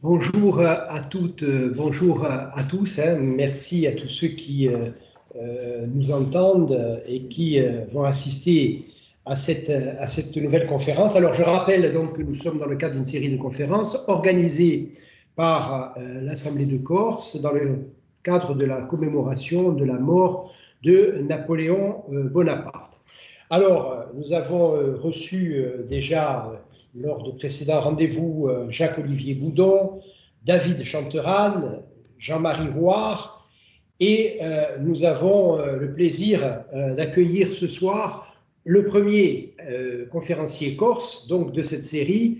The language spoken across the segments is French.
Bonjour à toutes, bonjour à tous, hein. Merci à tous ceux qui nous entendent et qui vont assister à cette nouvelle conférence. Alors, je rappelle donc que nous sommes dans le cadre d'une série de conférences organisées par l'Assemblée de Corse dans le cadre de la commémoration de la mort de Napoléon Bonaparte. Alors, nous avons reçu déjà lors de précédents rendez-vous Jacques-Olivier Boudon, David Chanteran, Jean-Marie Rouard, et nous avons le plaisir d'accueillir ce soir le premier conférencier corse donc de cette série,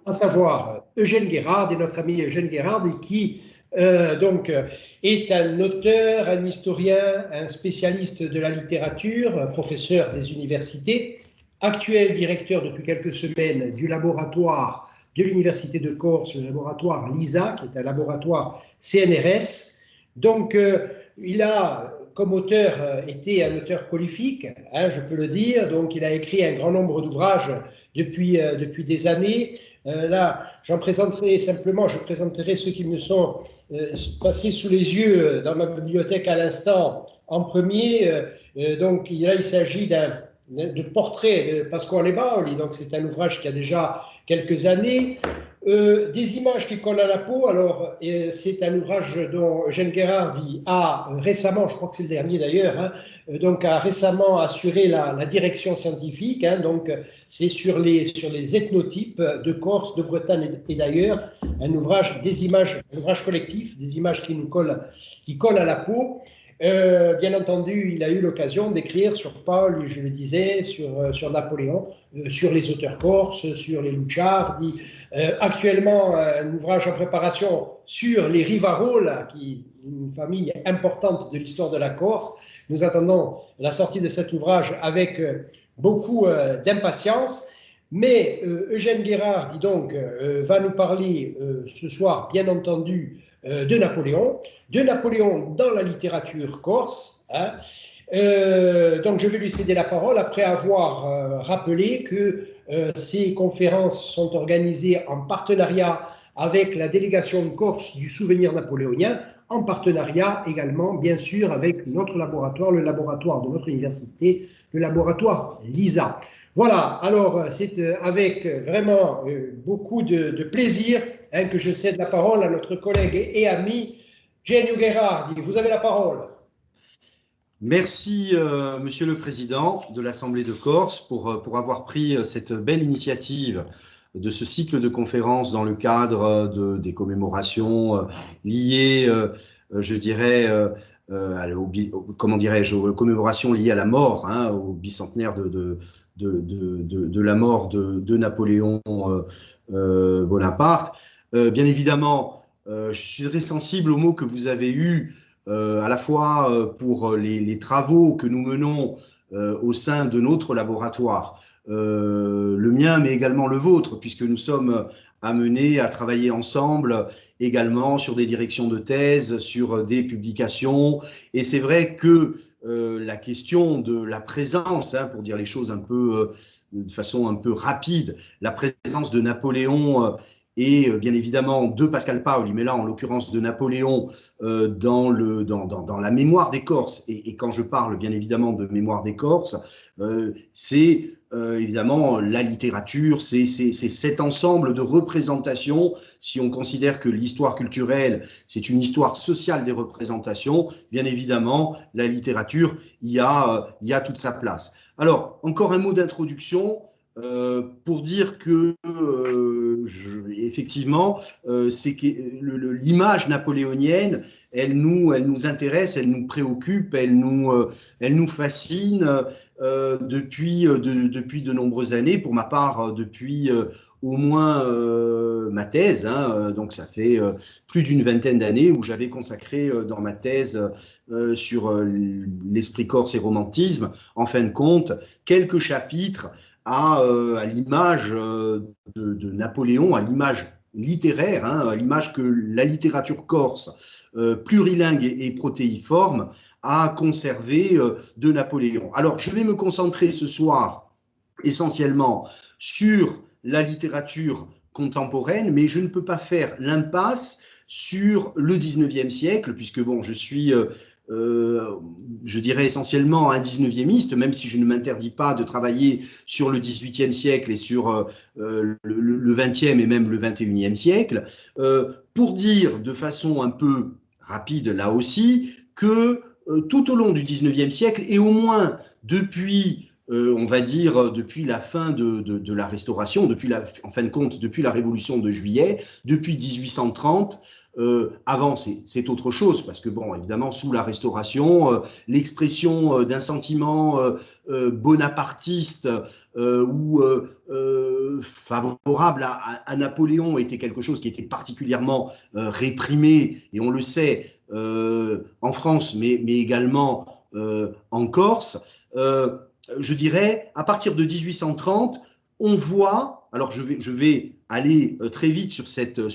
à savoir Eugène Guérard, et notre ami Eugène Guérard, qui est un auteur, un historien, un spécialiste de la littérature, un professeur des universités, actuel directeur depuis quelques semaines du laboratoire de l'Université de Corse, le laboratoire LISA, qui est un laboratoire CNRS. Donc, il a, comme auteur, été un auteur prolifique, hein, je peux le dire. Donc, il a écrit un grand nombre d'ouvrages depuis des années. Là, j'en présenterai simplement, je présenterai ceux qui me sont passés sous les yeux dans ma bibliothèque à l'instant en premier. Donc, là, il s'agit de portrait de Pasquale Bauli, donc c'est un ouvrage qui a déjà quelques années. Des images qui collent à la peau, alors c'est un ouvrage dont Eugène Guérard a récemment, je crois que c'est le dernier d'ailleurs, hein, donc a récemment assuré la direction scientifique, hein, donc c'est sur les ethnotypes de Corse, de Bretagne et d'ailleurs, un ouvrage des images, un ouvrage collectif, des images qui collent à la peau. Bien entendu, il a eu l'occasion d'écrire sur Paul, je le disais, sur Napoléon, sur les auteurs corses, sur les Luciardi. Actuellement, un ouvrage en préparation sur les Rivarola, qui est une famille importante de l'histoire de la Corse. Nous attendons la sortie de cet ouvrage avec beaucoup d'impatience. Mais Eugène Guérard, va nous parler ce soir, bien entendu, de Napoléon dans la littérature corse. Hein. Donc je vais lui céder la parole après avoir rappelé que ces conférences sont organisées en partenariat avec la délégation de Corse du souvenir napoléonien, en partenariat également, bien sûr, avec notre laboratoire, le laboratoire de notre université, le laboratoire LISA. Voilà, alors c'est avec vraiment beaucoup de plaisir hein, que je cède la parole à notre collègue et ami Genio Guérard. Vous avez la parole. Merci, Monsieur le Président de l'Assemblée de Corse, pour avoir pris cette belle initiative de ce cycle de conférences dans le cadre des commémorations liées, je dirais, comment dirais-je, aux commémorations liées à la mort, hein, au bicentenaire de la mort de Napoléon Bonaparte. Bien évidemment, je suis très sensible aux mots que vous avez eus à la fois pour les travaux que nous menons au sein de notre laboratoire, le mien, mais également le vôtre, puisque nous sommes amenés à travailler ensemble également sur des directions de thèse, sur des publications. Et c'est vrai que la question de la présence, hein, pour dire les choses un peu de façon un peu rapide, la présence de Napoléon et bien évidemment de Pascal Paoli, mais là en l'occurrence de Napoléon dans la mémoire des Corses, et quand je parle bien évidemment de mémoire des Corses, c'est évidemment la littérature, c'est cet ensemble de représentations. Si on considère que l'histoire culturelle, c'est une histoire sociale des représentations, bien évidemment, la littérature y a toute sa place. Alors, encore un mot d'introduction. Pour dire que effectivement, c'est que l'image napoléonienne, elle nous intéresse, elle nous préoccupe, elle nous fascine depuis de nombreuses années. Pour ma part, depuis au moins ma thèse, hein, donc ça fait plus d'une vingtaine d'années où j'avais consacré dans ma thèse sur l'esprit corse et romantisme, en fin de compte, quelques chapitres à l'image de Napoléon, à l'image littéraire, hein, à l'image que la littérature corse, plurilingue et protéiforme, a conservé de Napoléon. Alors, je vais me concentrer ce soir essentiellement sur la littérature contemporaine, mais je ne peux pas faire l'impasse sur le 19e siècle, puisque bon, je suis, je dirais essentiellement un 19e, même si je ne m'interdis pas de travailler sur le 18e siècle et sur le 20e et même le 21e siècle, pour dire de façon un peu rapide là aussi que tout au long du 19e siècle, et au moins depuis on va dire, depuis la fin de la Restauration, en fin de compte, depuis la Révolution de Juillet, depuis 1830, avant, c'est autre chose, parce que, bon, évidemment, sous la Restauration, l'expression d'un sentiment bonapartiste ou favorable à Napoléon était quelque chose qui était particulièrement réprimé, et on le sait, en France, mais également en Corse. Je dirais, à partir de 1830, on voit, alors je vais aller très vite sur ce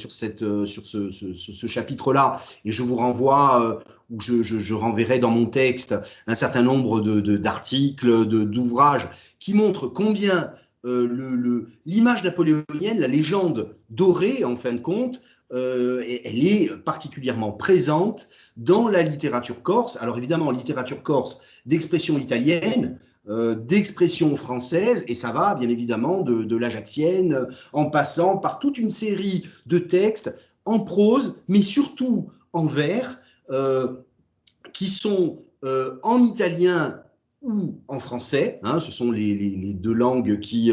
chapitre-là, et je vous renvoie, ou je renverrai dans mon texte un certain nombre d'articles, d'ouvrages qui montrent combien l'image napoléonienne, la légende dorée, en fin de compte, elle est particulièrement présente dans la littérature corse. Alors évidemment, littérature corse d'expression italienne, d'expression française, et ça va bien évidemment de l'Ajaxienne, en passant par toute une série de textes en prose, mais surtout en vers, qui sont en italien ou en français. Hein, ce sont les deux langues qui,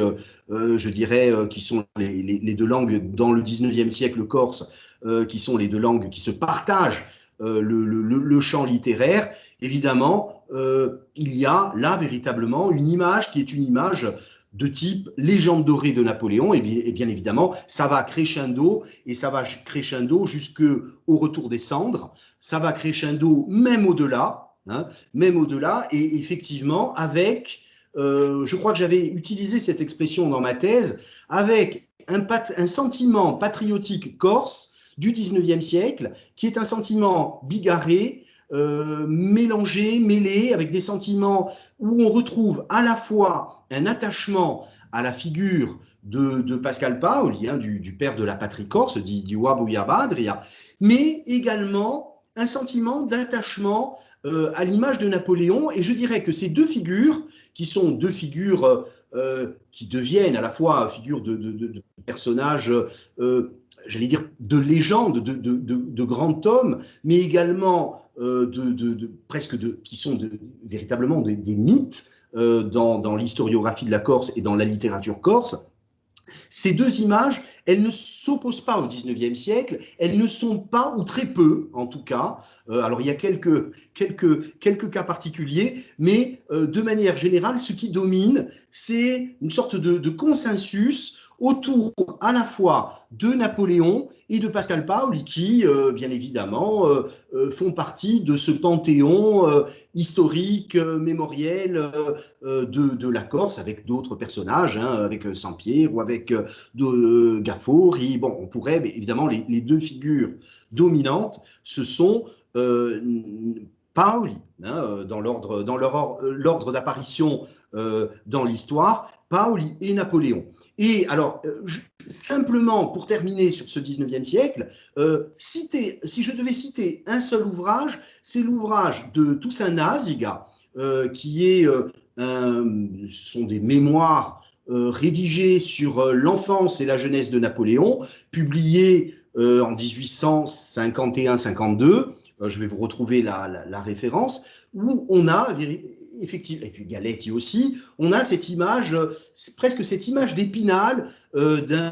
je dirais, qui sont les deux langues dans le 19e siècle corse, qui sont les deux langues qui se partagent le champ littéraire. Évidemment, il y a là véritablement une image qui est une image de type légende dorée de Napoléon, et bien évidemment, ça va crescendo, et ça va crescendo jusqu'au retour des cendres, ça va crescendo même au-delà, hein, même au-delà, et effectivement, avec, je crois que j'avais utilisé cette expression dans ma thèse, avec un sentiment patriotique corse du 19e siècle, qui est un sentiment bigarré, mélangé, mêlé, avec des sentiments où on retrouve à la fois un attachement à la figure de Pascal Paoli, hein, du père de la patrie corse, di Bouillaba Adria, mais également un sentiment d'attachement à l'image de Napoléon. Et je dirais que ces deux figures, qui sont deux figures qui deviennent à la fois figures de personnages j'allais dire, de légendes, de grands hommes, mais également presque qui sont véritablement des mythes dans l'historiographie de la Corse et dans la littérature corse. Ces deux images, elles ne s'opposent pas au 19e siècle, elles ne sont pas, ou très peu en tout cas, alors il y a quelques cas particuliers, mais de manière générale, ce qui domine, c'est une sorte de consensus autour à la fois de Napoléon et de Pascal Paoli, qui, bien évidemment, font partie de ce panthéon historique, mémoriel de la Corse, avec d'autres personnages, hein, avec Saint-Pierre ou avec Gaffori. Bon, on pourrait, mais évidemment, les deux figures dominantes, ce sont Paoli, hein, dans l'ordre d'apparition dans l'histoire, Paoli et Napoléon. Et alors, simplement pour terminer sur ce 19e siècle, si je devais citer un seul ouvrage, c'est l'ouvrage de Toussaint Naziga, qui est, ce sont des mémoires rédigées sur l'enfance et la jeunesse de Napoléon, publiées en 1851-52. Je vais vous retrouver la référence, où on a effectivement, et puis Galetti aussi, on a cette image, presque cette image d'Épinal d'un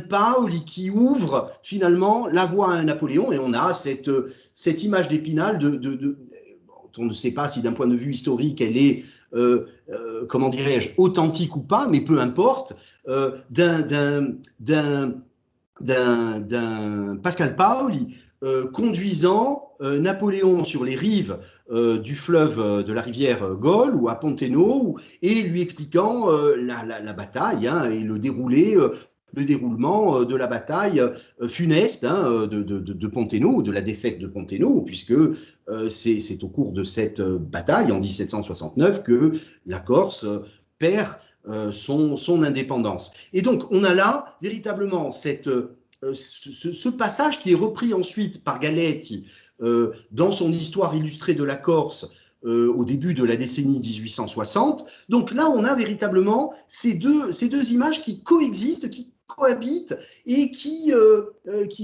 Paoli qui ouvre finalement la voie à un Napoléon, et on a cette image d'Épinal on ne sait pas si d'un point de vue historique elle est, comment dirais-je, authentique ou pas, mais peu importe, d'un Pascal Paoli conduisant Napoléon sur les rives du fleuve de la rivière Gol ou à Ponteno, et lui expliquant la bataille, hein, et le déroulement de la bataille funeste, hein, de Ponteno, de la défaite de Ponteno, puisque c'est au cours de cette bataille en 1769 que la Corse perd son indépendance. Et donc, on a là véritablement ce passage qui est repris ensuite par Galetti dans son histoire illustrée de la Corse au début de la décennie 1860. Donc là, on a véritablement ces deux images qui coexistent, qui cohabitent et qui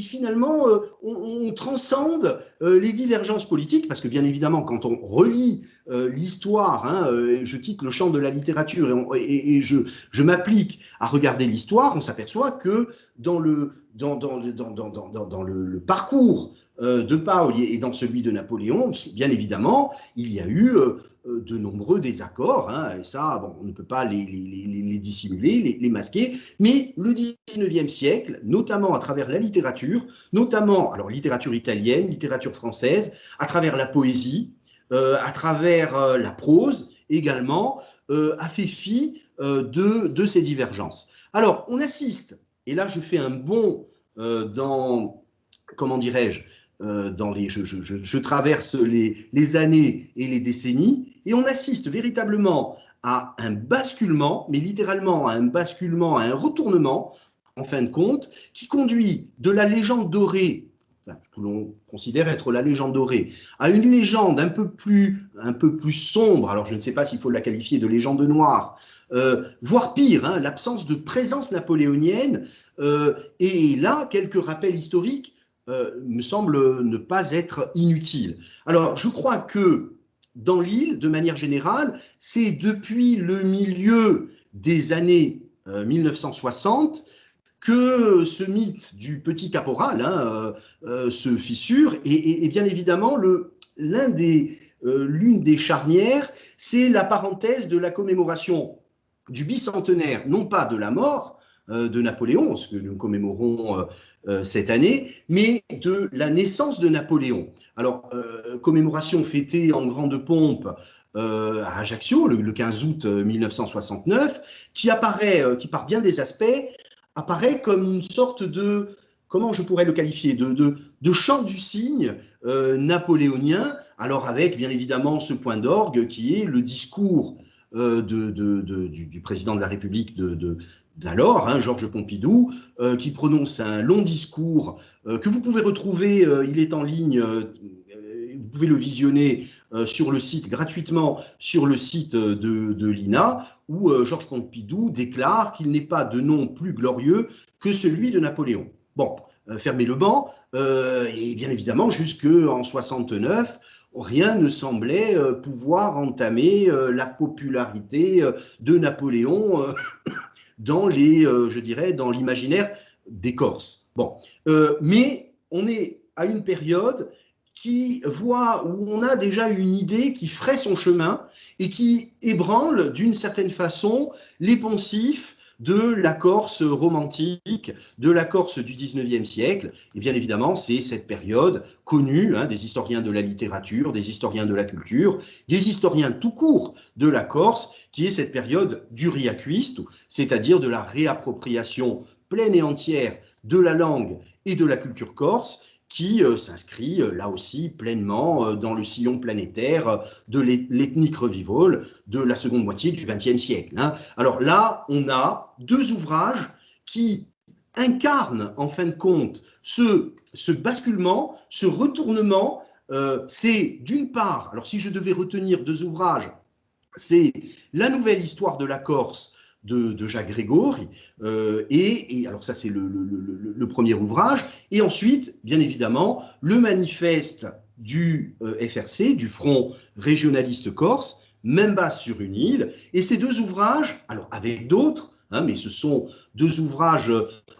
finalement on transcende les divergences politiques, parce que bien évidemment, quand on relit l'histoire, hein, je quitte le champ de la littérature et je m'applique à regarder l'histoire, on s'aperçoit que dans le parcours de Paoli et dans celui de Napoléon, bien évidemment, il y a eu de nombreux désaccords, hein, et ça, bon, on ne peut pas les dissimuler, les masquer, mais le 19e siècle, notamment à travers la littérature, notamment, alors littérature italienne, littérature française, à travers la poésie, à travers la prose également, a fait fi de ces divergences. Alors, on assiste, et là je fais un bond dans, comment dirais-je, je traverse les années et les décennies, et on assiste véritablement à un basculement, mais littéralement à un basculement, à un retournement, en fin de compte, qui conduit de la légende dorée, enfin, que l'on considère être la légende dorée, à une légende un peu plus sombre. Alors je ne sais pas s'il faut la qualifier de légende noire, voire pire, hein, l'absence de présence napoléonienne, et là, quelques rappels historiques me semble ne pas être inutile. Alors, je crois que dans l'île, de manière générale, c'est depuis le milieu des années 1960 que ce mythe du petit caporal hein, se fissure, et bien évidemment, l'une des charnières, c'est la parenthèse de la commémoration du bicentenaire, non pas de la mort de Napoléon, ce que nous commémorons cette année, mais de la naissance de Napoléon. Alors, commémoration fêtée en grande pompe à Ajaccio, le 15 août 1969, qui par bien des aspects, apparaît comme une sorte de, comment je pourrais le qualifier, de chant du cygne napoléonien, alors avec bien évidemment ce point d'orgue qui est le discours du président de la République d'alors, hein, Georges Pompidou, qui prononce un long discours que vous pouvez retrouver, il est en ligne, vous pouvez le visionner sur le site, gratuitement, sur le site de l'INA, où Georges Pompidou déclare qu'il n'est pas de nom plus glorieux que celui de Napoléon. Bon, fermez le banc, et bien évidemment, jusqu'en 69, rien ne semblait pouvoir entamer la popularité de Napoléon dans je dirais, dans l'imaginaire des Corses. Bon, mais on est à une période où on a déjà une idée qui ferait son chemin et qui ébranle d'une certaine façon les poncifs de la Corse romantique, de la Corse du 19e siècle. Et bien évidemment, c'est cette période connue hein, des historiens de la littérature, des historiens de la culture, des historiens tout court de la Corse, qui est cette période du riacuiste, c'est-à-dire de la réappropriation pleine et entière de la langue et de la culture corse, qui s'inscrit là aussi pleinement dans le sillon planétaire de l'ethnique revivole de la seconde moitié du XXe siècle. Hein. Alors là, on a deux ouvrages qui incarnent en fin de compte ce basculement, ce retournement. C'est d'une part, alors si je devais retenir deux ouvrages, c'est La nouvelle histoire de la Corse de Jacques Grégory, et alors ça c'est le premier ouvrage, et ensuite, bien évidemment, le manifeste du FRC, du Front régionaliste corse, même base sur une île, et ces deux ouvrages, alors avec d'autres, hein, mais ce sont deux ouvrages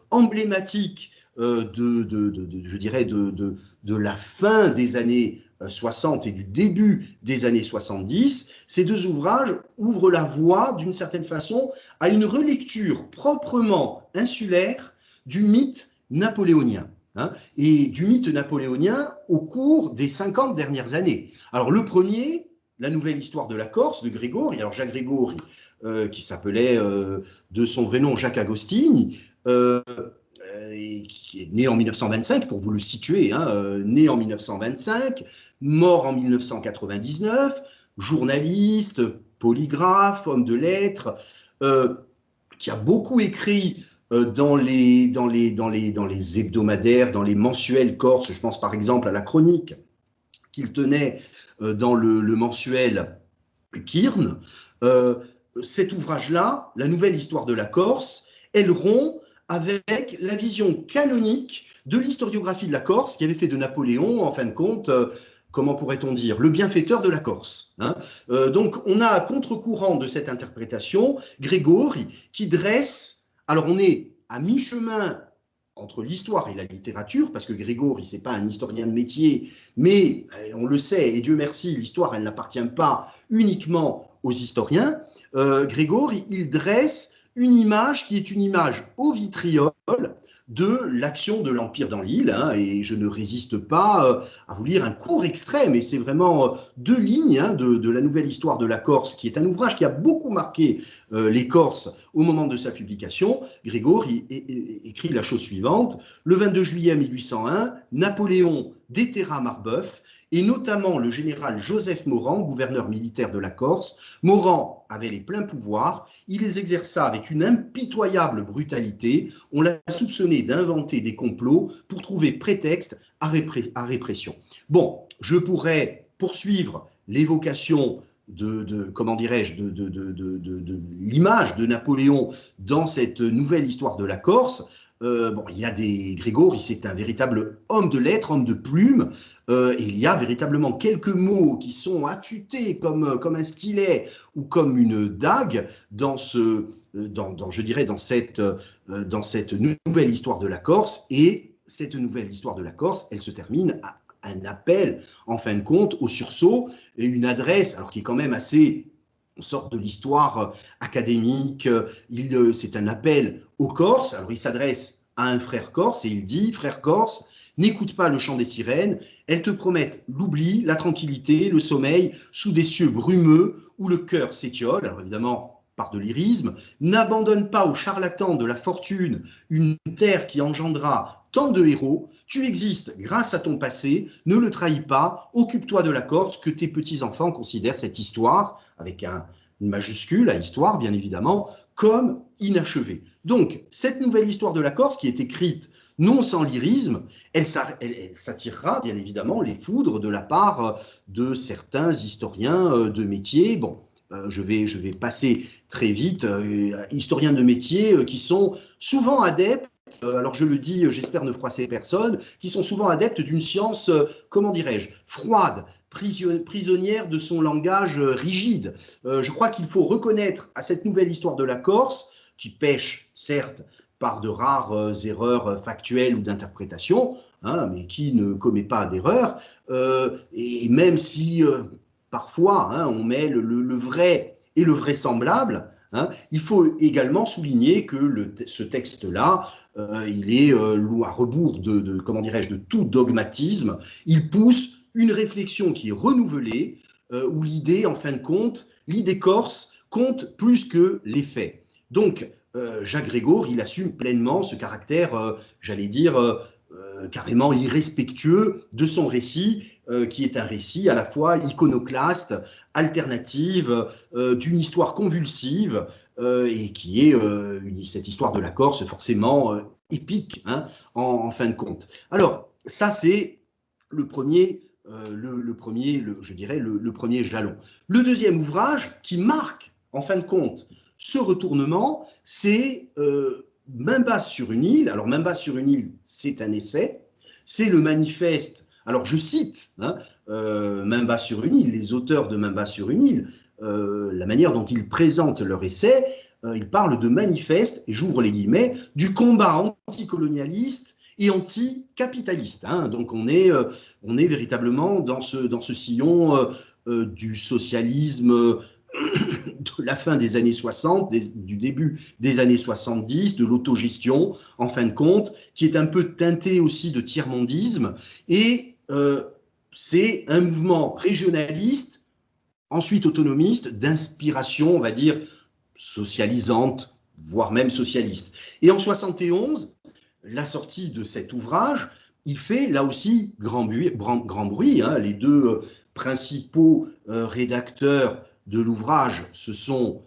emblématiques je dirais, de la fin des années 60 et du début des années 70, ces deux ouvrages ouvrent la voie, d'une certaine façon, à une relecture proprement insulaire du mythe napoléonien. Hein, et du mythe napoléonien au cours des 50 dernières années. Alors le premier, La nouvelle histoire de la Corse, de Grégory, alors Jacques Grégory, qui s'appelait de son vrai nom Jacques Agostini, qui est né en 1925, pour vous le situer, hein, né en 1925, mort en 1999, journaliste, polygraphe, homme de lettres, qui a beaucoup écrit dans les hebdomadaires, dans les mensuels corses. Je pense par exemple à la chronique qu'il tenait dans le mensuel Kirn. Cet ouvrage-là, La nouvelle histoire de la Corse, elle rompt avec la vision canonique de l'historiographie de la Corse qui avait fait de Napoléon, en fin de compte, comment pourrait-on dire, le bienfaiteur de la Corse. Hein. Donc on a à contre-courant de cette interprétation Grégory qui dresse, alors on est à mi-chemin entre l'histoire et la littérature, parce que Grégory, c'est pas un historien de métier, mais on le sait, et Dieu merci, l'histoire, elle n'appartient pas uniquement aux historiens. Grégory, il dresse une image qui est une image au vitriol de l'action de l'Empire dans l'île, hein, et je ne résiste pas à vous lire un court extrait, mais c'est vraiment 2 lignes hein, de la nouvelle histoire de la Corse, qui est un ouvrage qui a beaucoup marqué les Corses au moment de sa publication. Grégory écrit la chose suivante: le 22 juillet 1801, Napoléon déterra Marbeuf, et notamment le général Joseph Morand, gouverneur militaire de la Corse. Morand avait les pleins pouvoirs, il les exerça avec une impitoyable brutalité, on l'a soupçonné d'inventer des complots pour trouver prétexte à répression. Bon, je pourrais poursuivre l'évocation comment dirais-je, de l'image de Napoléon dans cette nouvelle histoire de la Corse. Bon, il y a Grégory, c'est un véritable homme de lettres, homme de plume, et il y a véritablement quelques mots qui sont affûtés comme un stylet ou comme une dague dans je dirais, dans cette nouvelle histoire de la Corse. Et cette nouvelle histoire de la Corse, elle se termine à un appel, en fin de compte, au sursaut, et une adresse, alors qui est quand même assez, on sort de l'histoire académique, c'est un appel aux Corses. Alors il s'adresse à un frère corse et il dit: frère corse, n'écoute pas le chant des sirènes, elles te promettent l'oubli, la tranquillité, le sommeil, sous des cieux brumeux où le cœur s'étiole. Alors évidemment, par de lyrisme, n'abandonne pas aux charlatans de la fortune une terre qui engendra tant de héros. Tu existes grâce à ton passé, ne le trahis pas, occupe-toi de la Corse, que tes petits-enfants considèrent cette histoire, avec une majuscule à histoire bien évidemment, comme inachevée. Donc, cette nouvelle histoire de la Corse, qui est écrite non sans lyrisme, elle s'attirera bien évidemment les foudres de la part de certains historiens de métier. Bon, je vais passer très vite, historiens de métier qui sont souvent adeptes, alors je le dis, j'espère ne froisser personne, qui sont souvent adeptes d'une science, comment dirais-je, froide, prisonnière de son langage rigide. Je crois qu'il faut reconnaître à cette nouvelle histoire de la Corse, qui pêche, certes, par de rares erreurs factuelles ou d'interprétation, hein, mais qui ne commet pas d'erreur, et même si parfois hein, on met le vrai et le vraisemblable, hein, il faut également souligner que ce texte-là, il est à rebours comment dirais-je, de tout dogmatisme. Il pousse une réflexion qui est renouvelée, où l'idée, en fin de compte, l'idée corse compte plus que les faits. Donc, Jacques Grégory, il assume pleinement ce caractère, j'allais dire, carrément irrespectueux de son récit, qui est un récit à la fois iconoclaste, alternative, d'une histoire convulsive, et qui est cette histoire de la Corse forcément épique, hein, en fin de compte. Alors, ça c'est le premier, je dirais, le premier jalon. Le deuxième ouvrage qui marque, en fin de compte, ce retournement, c'est Main basse sur une île. Alors, Main basse sur une île, c'est un essai. C'est le manifeste. Alors, je cite hein, Main basse sur une île, les auteurs de Main basse sur une île, la manière dont ils présentent leur essai, ils parlent de manifeste, et j'ouvre les guillemets, du combat anticolonialiste et anticapitaliste. Hein. Donc, on est véritablement dans ce sillon du socialisme de la fin des années 60, du début des années 70, de l'autogestion, en fin de compte, qui est un peu teinté aussi de tiers-mondisme. Et c'est un mouvement régionaliste, ensuite autonomiste, d'inspiration, on va dire, socialisante, voire même socialiste. Et en 71, la sortie de cet ouvrage, il fait là aussi grand bruit hein. Les deux principaux rédacteurs de l'ouvrage, ce sont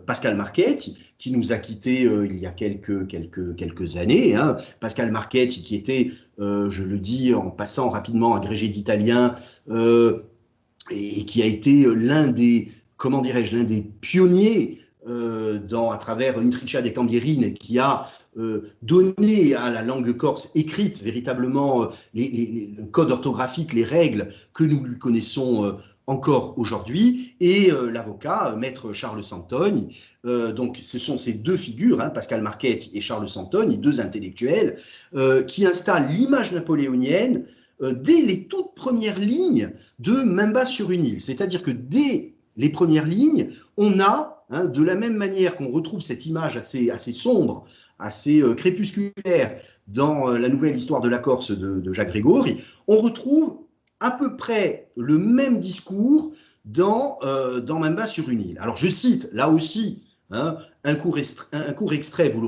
Pascal Marchetti, qui nous a quittés il y a quelques années. Hein. Pascal Marchetti, qui était, je le dis en passant rapidement, agrégé d'italien, et qui a été l'un des, comment dirais-je, l'un des pionniers à travers Intricia de Cambierine, qui a donné à la langue corse écrite véritablement le code orthographique, les règles que nous lui connaissons encore aujourd'hui, et l'avocat, maître Charles Santoni. Donc ce sont ces deux figures, hein, Pascal Marchetti et Charles Santoni, deux intellectuels, qui installent l'image napoléonienne dès les toutes premières lignes de Main basse sur une île. C'est-à-dire que dès les premières lignes, on a, hein, de la même manière qu'on retrouve cette image assez sombre, assez crépusculaire dans la nouvelle histoire de la Corse de Jacques Grégory, on retrouve à peu près le même discours dans Main basse sur une île. Alors je cite là aussi, hein, un court extrait, vous le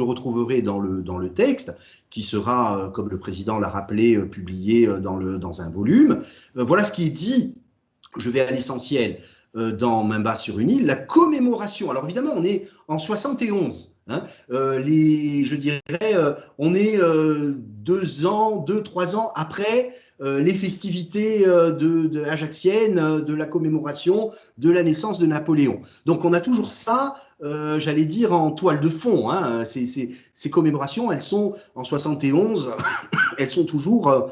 retrouverez dans le texte, qui sera, comme le président l'a rappelé, publié dans un volume. Voilà ce qui est dit, je vais à l'essentiel, dans Main basse sur une île, la commémoration. Alors évidemment, on est en 71. Hein, je dirais, on est 3 ans après les festivités ajaxiennes de la commémoration de la naissance de Napoléon. Donc on a toujours ça, j'allais dire, en toile de fond. Hein. Ces commémorations, elles sont en 71, elles sont toujours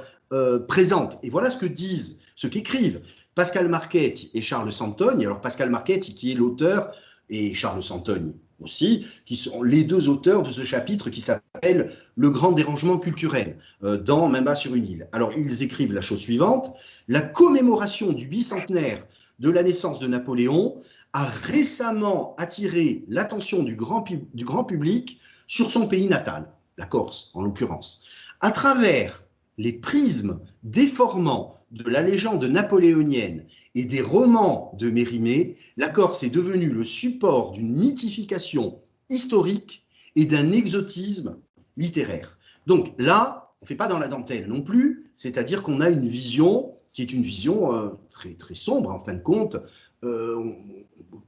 présentes. Et voilà ce qu'écrivent Pascal Marchetti et Charles Santoni. Alors Pascal Marchetti qui est l'auteur, et Charles Santoni aussi, qui sont les deux auteurs de ce chapitre qui s'appelle « Le grand dérangement culturel » dans Main basse sur une île. Alors, ils écrivent la chose suivante: « La commémoration du bicentenaire de la naissance de Napoléon a récemment attiré l'attention du grand public sur son pays natal, la Corse en l'occurrence. À travers les prismes déformants de la légende napoléonienne et des romans de Mérimée, la Corse est devenue le support d'une mythification historique et d'un exotisme littéraire. » Donc là, on ne fait pas dans la dentelle non plus, c'est-à-dire qu'on a une vision qui est une vision très, très sombre en fin de compte.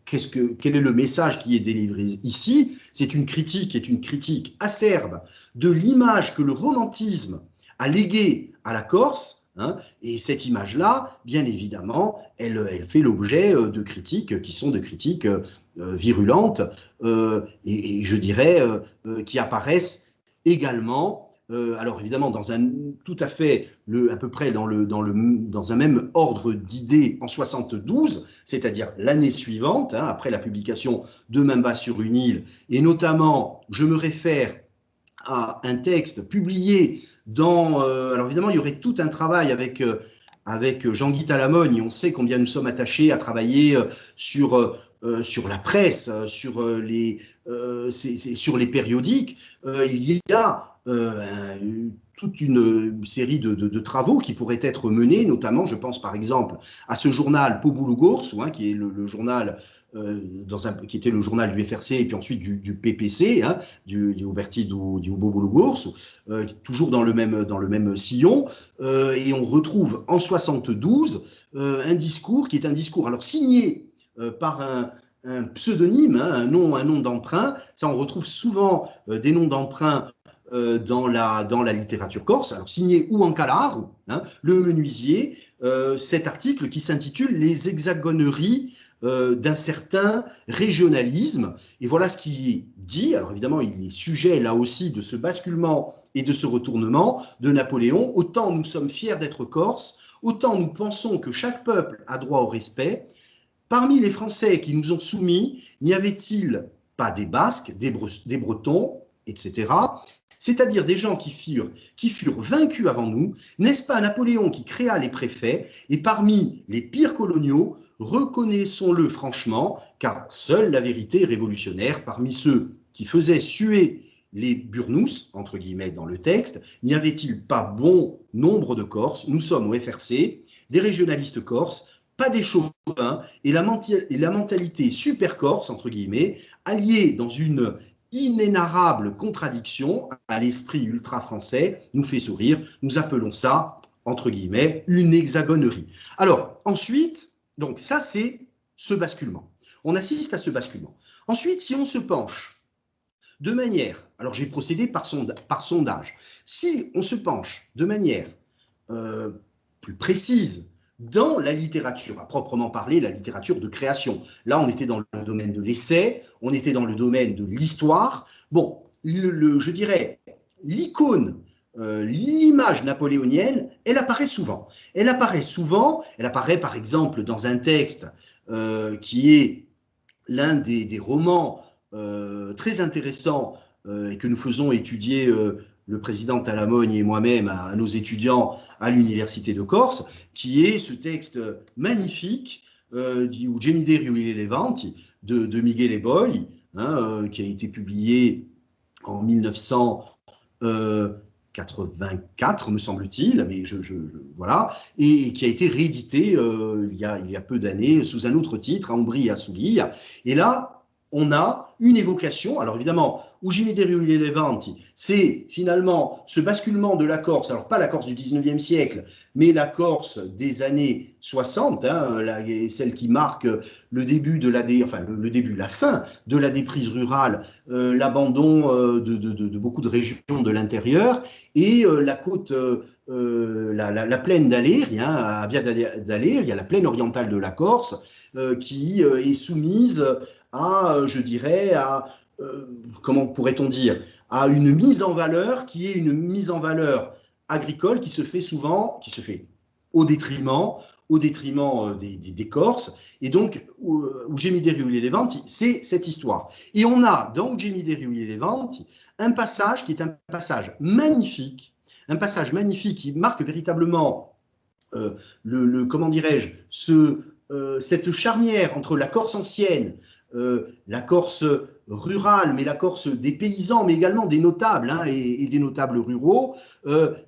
Quel est le message qui est délivré ici? C'est une critique acerbe de l'image que le romantisme a léguée à la Corse. Hein, et cette image-là, bien évidemment, elle fait l'objet de critiques qui sont des critiques virulentes et je dirais qui apparaissent également, alors évidemment dans à peu près dans un même ordre d'idées en 72, c'est-à-dire l'année suivante, hein, après la publication de Main basse sur une île, et notamment, je me réfère à un texte publié alors évidemment, il y aurait tout un travail avec Jean-Guy Talamogne, et on sait combien nous sommes attachés à travailler sur la presse, sur les périodiques. Il y a toute une série de travaux qui pourraient être menés, notamment, je pense par exemple à ce journal Pobulugorsu, hein, qui est le journal qui était le journal du FRC et puis ensuite du PPC, hein, du Uberti du Pobulugorsu, toujours dans le même sillon, et on retrouve en 72 un discours qui est un discours alors signé par un pseudonyme, hein, un nom d'emprunt. Ça, on retrouve souvent des noms d'emprunt dans la littérature corse, alors signé Ouankalaru, hein, le menuisier, cet article qui s'intitule « Les hexagoneries d'un certain régionalisme ». Et voilà ce qui est dit. Alors évidemment, il est sujet là aussi de ce basculement et de ce retournement de Napoléon. Autant nous sommes fiers d'être Corses, autant nous pensons que chaque peuple a droit au respect. Parmi les Français qui nous ont soumis, n'y avait-il pas des Basques, des Bretons, etc., c'est-à-dire des gens qui furent vaincus avant nous? N'est-ce pas Napoléon qui créa les préfets? Et parmi les pires coloniaux, reconnaissons-le franchement, car seule la vérité est révolutionnaire. Parmi ceux qui faisaient suer les burnous, entre guillemets, dans le texte, n'y avait-il pas bon nombre de Corses? Nous sommes au FRC, des régionalistes corses, pas des chauvins, et la mentalité super corse, entre guillemets, alliée dans une inénarrable contradiction à l'esprit ultra-français, nous fait sourire. Nous appelons ça, entre guillemets, une hexagonerie. Alors, ensuite, donc ça, c'est ce basculement. On assiste à ce basculement. Ensuite, si on se penche de manière, alors j'ai procédé par sondage, si on se penche de manière plus précise dans la littérature, à proprement parler, la littérature de création. Là, on était dans le domaine de l'essai, on était dans le domaine de l'histoire. Bon, je dirais, l'icône, l'image napoléonienne, elle apparaît souvent. Elle apparaît par exemple dans un texte qui est l'un des romans très intéressants et que nous faisons étudier le président Talamogne et moi-même à nos étudiants à l'Université de Corse, qui est ce texte magnifique du Gemide Riuile Levanti de Miguel Eboli, hein, qui a été publié en 1984, me semble-t-il, mais voilà, et qui a été réédité il y a peu d'années sous un autre titre, Ambri à Soulia. Et là, on a une évocation, alors évidemment, Ugine de Riuile Levanti, c'est finalement ce basculement de la Corse, alors pas la Corse du 19e siècle, mais la Corse des années 60, hein, celle qui marque le début de la fin de la déprise rurale, l'abandon de beaucoup de régions de l'intérieur, et la côte, la plaine d'Alérie, hein, à Via d'Alérie, la plaine orientale de la Corse, qui est soumise à, je dirais, comment pourrait-on dire, à une mise en valeur qui est une mise en valeur agricole qui se fait au détriment des Corses. Et donc, Ugemi de Riuile Levanti, c'est cette histoire. Et on a dans Ugemi de Riuile Levanti un passage qui est un passage magnifique qui marque véritablement comment dirais-je, cette charnière entre la Corse ancienne, la Corse rurale, mais la Corse des paysans, mais également des notables, hein, et des notables ruraux.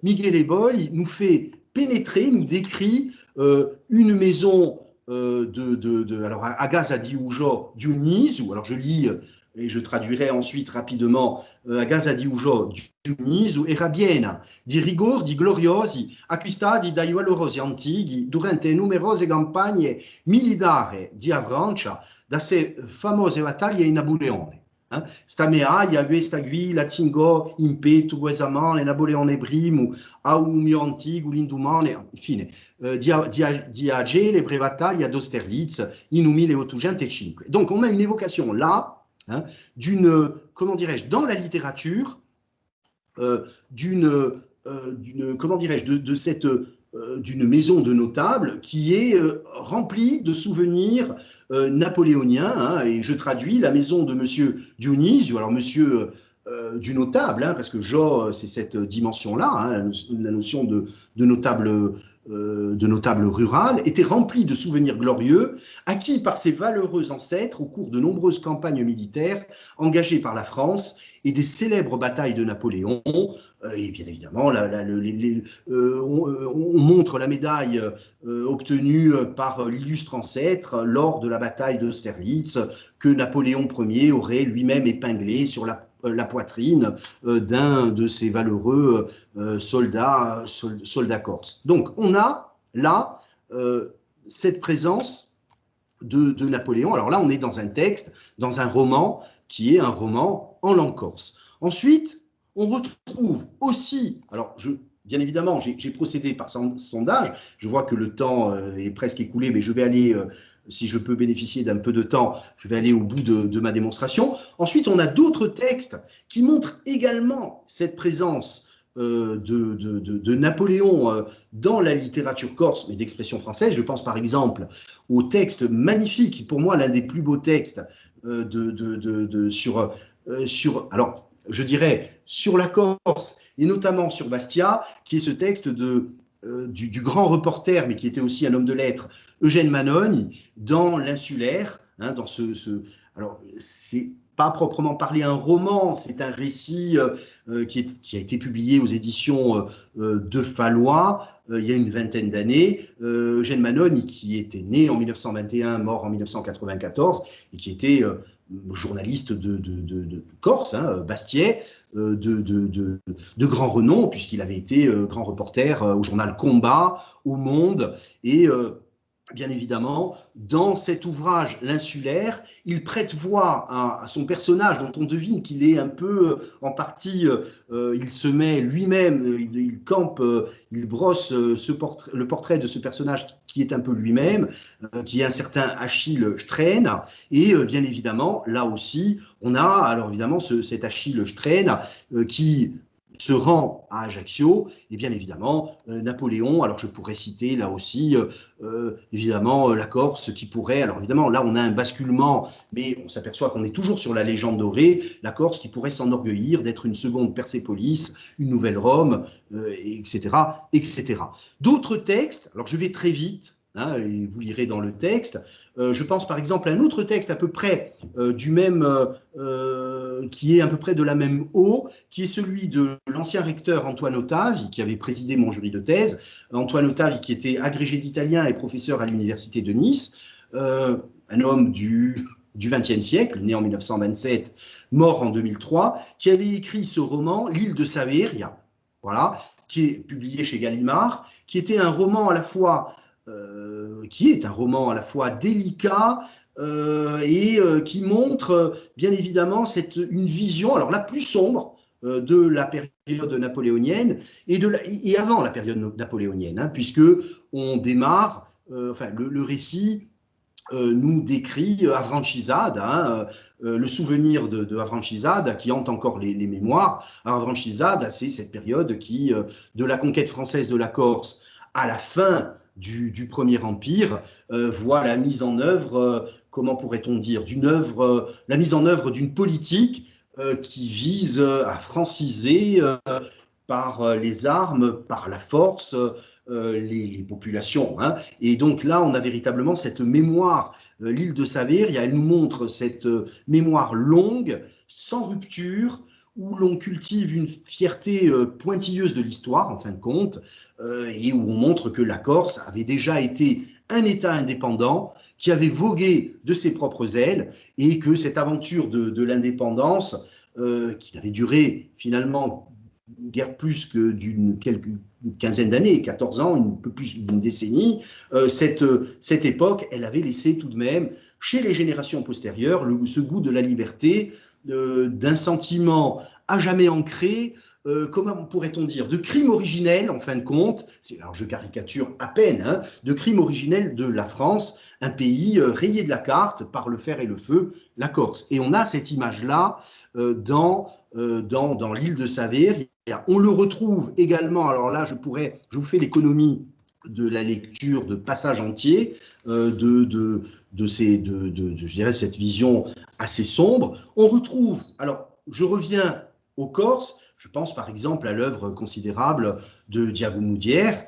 Miguel Eboli nous fait pénétrer, nous décrit une maison alors à Gaza di Ujo Dionis, ou alors je lis et je traduirai ensuite rapidement, a Gaza di Ujo Dionis, era piena di rigordi gloriosi acquistati dai valorosi antichi durante numerose campagne militari di Avrancia da se famose battaglie in Napoleone. Sta medaglia, questa qui, la tingò in petto, quesamente, Napoleone I, a un mio antico, l'indumane, infine, di agere pre-battaglia d'Austerlitz in 1805. Donc, on a une évocation là, hein, comment dirais-je, dans la littérature, comment dirais-je, d'une maison de notables qui est remplie de souvenirs napoléoniens, hein, et je traduis la maison de monsieur Dionis, ou alors monsieur du notable, hein, parce que c'est cette dimension-là, hein, la notion de notable rural, était remplie de souvenirs glorieux, acquis par ses valeureux ancêtres au cours de nombreuses campagnes militaires engagées par la France et des célèbres batailles de Napoléon. Et bien évidemment, on montre la médaille obtenue par l'illustre ancêtre lors de la bataille d'Austerlitz, que Napoléon Ier aurait lui-même épinglé sur la poitrine d'un de ces valeureux soldats corses. Donc, on a là cette présence de Napoléon. Alors là, on est dans un texte, dans un roman, qui est un roman en langue corse. Ensuite, on retrouve aussi, alors bien évidemment, j'ai procédé par sondage, je vois que le temps est presque écoulé, mais je vais aller, si je peux bénéficier d'un peu de temps, je vais aller au bout de ma démonstration. Ensuite, on a d'autres textes qui montrent également cette présence de Napoléon dans la littérature corse, mais d'expression française. Je pense par exemple au texte magnifique, pour moi l'un des plus beaux textes alors je dirais sur la Corse et notamment sur Bastia, qui est ce texte du grand reporter, mais qui était aussi un homme de lettres, Eugène Manon, dans l'Insulaire, hein, dans alors c'est pas proprement parler un roman, c'est un récit qui a été publié aux éditions de Fallois il y a une vingtaine d'années. Eugène Manon, qui était né en 1921, mort en 1994, et qui était journaliste de Corse, hein, Bastiais, de grand renom, puisqu'il avait été grand reporter au journal Combat, au Monde, et bien évidemment, dans cet ouvrage, L'Insulaire, il prête voix à son personnage dont on devine qu'il est un peu, en partie, il se met lui-même, il campe, il brosse le portrait de ce personnage qui est un peu lui-même, qui est un certain Achille Strain. Et bien évidemment, là aussi, on a alors évidemment cet Achille Strain qui se rend à Ajaccio, et bien évidemment, Napoléon, alors je pourrais citer là aussi, évidemment, la Corse qui pourrait, alors évidemment, là on a un basculement, mais on s'aperçoit qu'on est toujours sur la légende dorée, la Corse qui pourrait s'enorgueillir d'être une seconde Persépolis, une nouvelle Rome, etc., etc. D'autres textes, alors je vais très vite, hein, et vous lirez dans le texte, je pense par exemple à un autre texte à peu près du même, qui est à peu près de la même eau, qui est celui de l'ancien recteur Antoine Ottavi, qui avait présidé mon jury de thèse. Antoine Ottavi, qui était agrégé d'italien et professeur à l'université de Nice, un homme du XXe siècle, né en 1927, mort en 2003, qui avait écrit ce roman, L'île de Saveria, voilà, qui est publié chez Gallimard, qui était un roman à la fois qui est un roman à la fois délicat et qui montre bien évidemment une vision, alors la plus sombre de la période napoléonienne et avant la période napoléonienne, hein, puisque on démarre, enfin le récit nous décrit Avranchisade, hein, le souvenir de Avranchisade qui hante encore les mémoires. Avranchisade, c'est cette période qui, de la conquête française de la Corse à la fin du Premier Empire, voit la mise en œuvre, comment pourrait-on dire, la mise en œuvre d'une politique qui vise à franciser par les armes, par la force, les populations. Hein. Et donc là, on a véritablement cette mémoire. L'île de Saveria, elle nous montre cette mémoire longue, sans rupture, où l'on cultive une fierté pointilleuse de l'histoire, en fin de compte, et où on montre que la Corse avait déjà été un État indépendant qui avait vogué de ses propres ailes, et que cette aventure de l'indépendance, qui avait duré finalement guère plus que d'une quinzaine d'années, 14 ans, un peu plus d'une décennie, cette époque, elle avait laissé tout de même, chez les générations postérieures, ce goût de la liberté, d'un sentiment à jamais ancré, comment pourrait-on dire, de crime originel, en fin de compte, alors je caricature à peine, hein, de crime originel de la France, un pays rayé de la carte par le fer et le feu, la Corse. Et on a cette image-là dans l'île de Saveria. On le retrouve également, alors là, je vous fais l'économie de la lecture de passages entiers je dirais, cette vision assez sombre. On retrouve, alors je reviens aux Corses, je pense par exemple à l'œuvre considérable de Diago Moudière,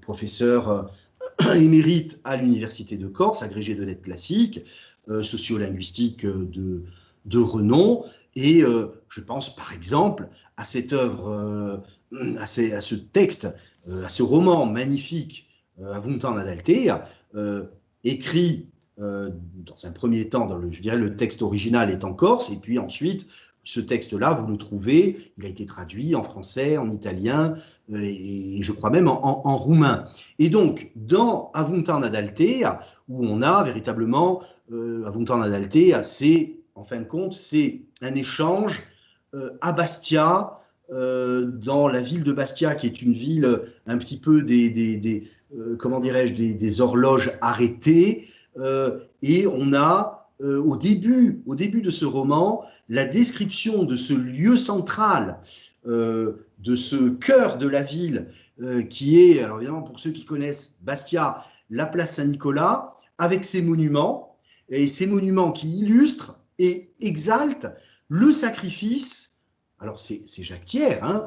professeur émérite à l'Université de Corse, agrégé de lettres classiques, sociolinguistique de renom. Et je pense par exemple à cette œuvre, à ce texte, à ce roman magnifique, Avuntan ad Altea, écrit dans un premier temps, je dirais le texte original est en corse, et puis ensuite, ce texte-là, vous le trouvez, il a été traduit en français, en italien, et je crois même en roumain. Et donc, dans Avuntan ad Altea, où on a véritablement, Avuntan ad Altea, c'est, en fin de compte, c'est un échange à Bastia, dans la ville de Bastia, qui est une ville un petit peu comment dirais-je, des horloges arrêtées, et on a au début de ce roman la description de ce lieu central, de ce cœur de la ville, qui est, alors évidemment pour ceux qui connaissent Bastia, la place Saint-Nicolas, avec ses monuments, et ces monuments qui illustrent et exaltent le sacrifice, alors c'est Jacques Thiers, hein,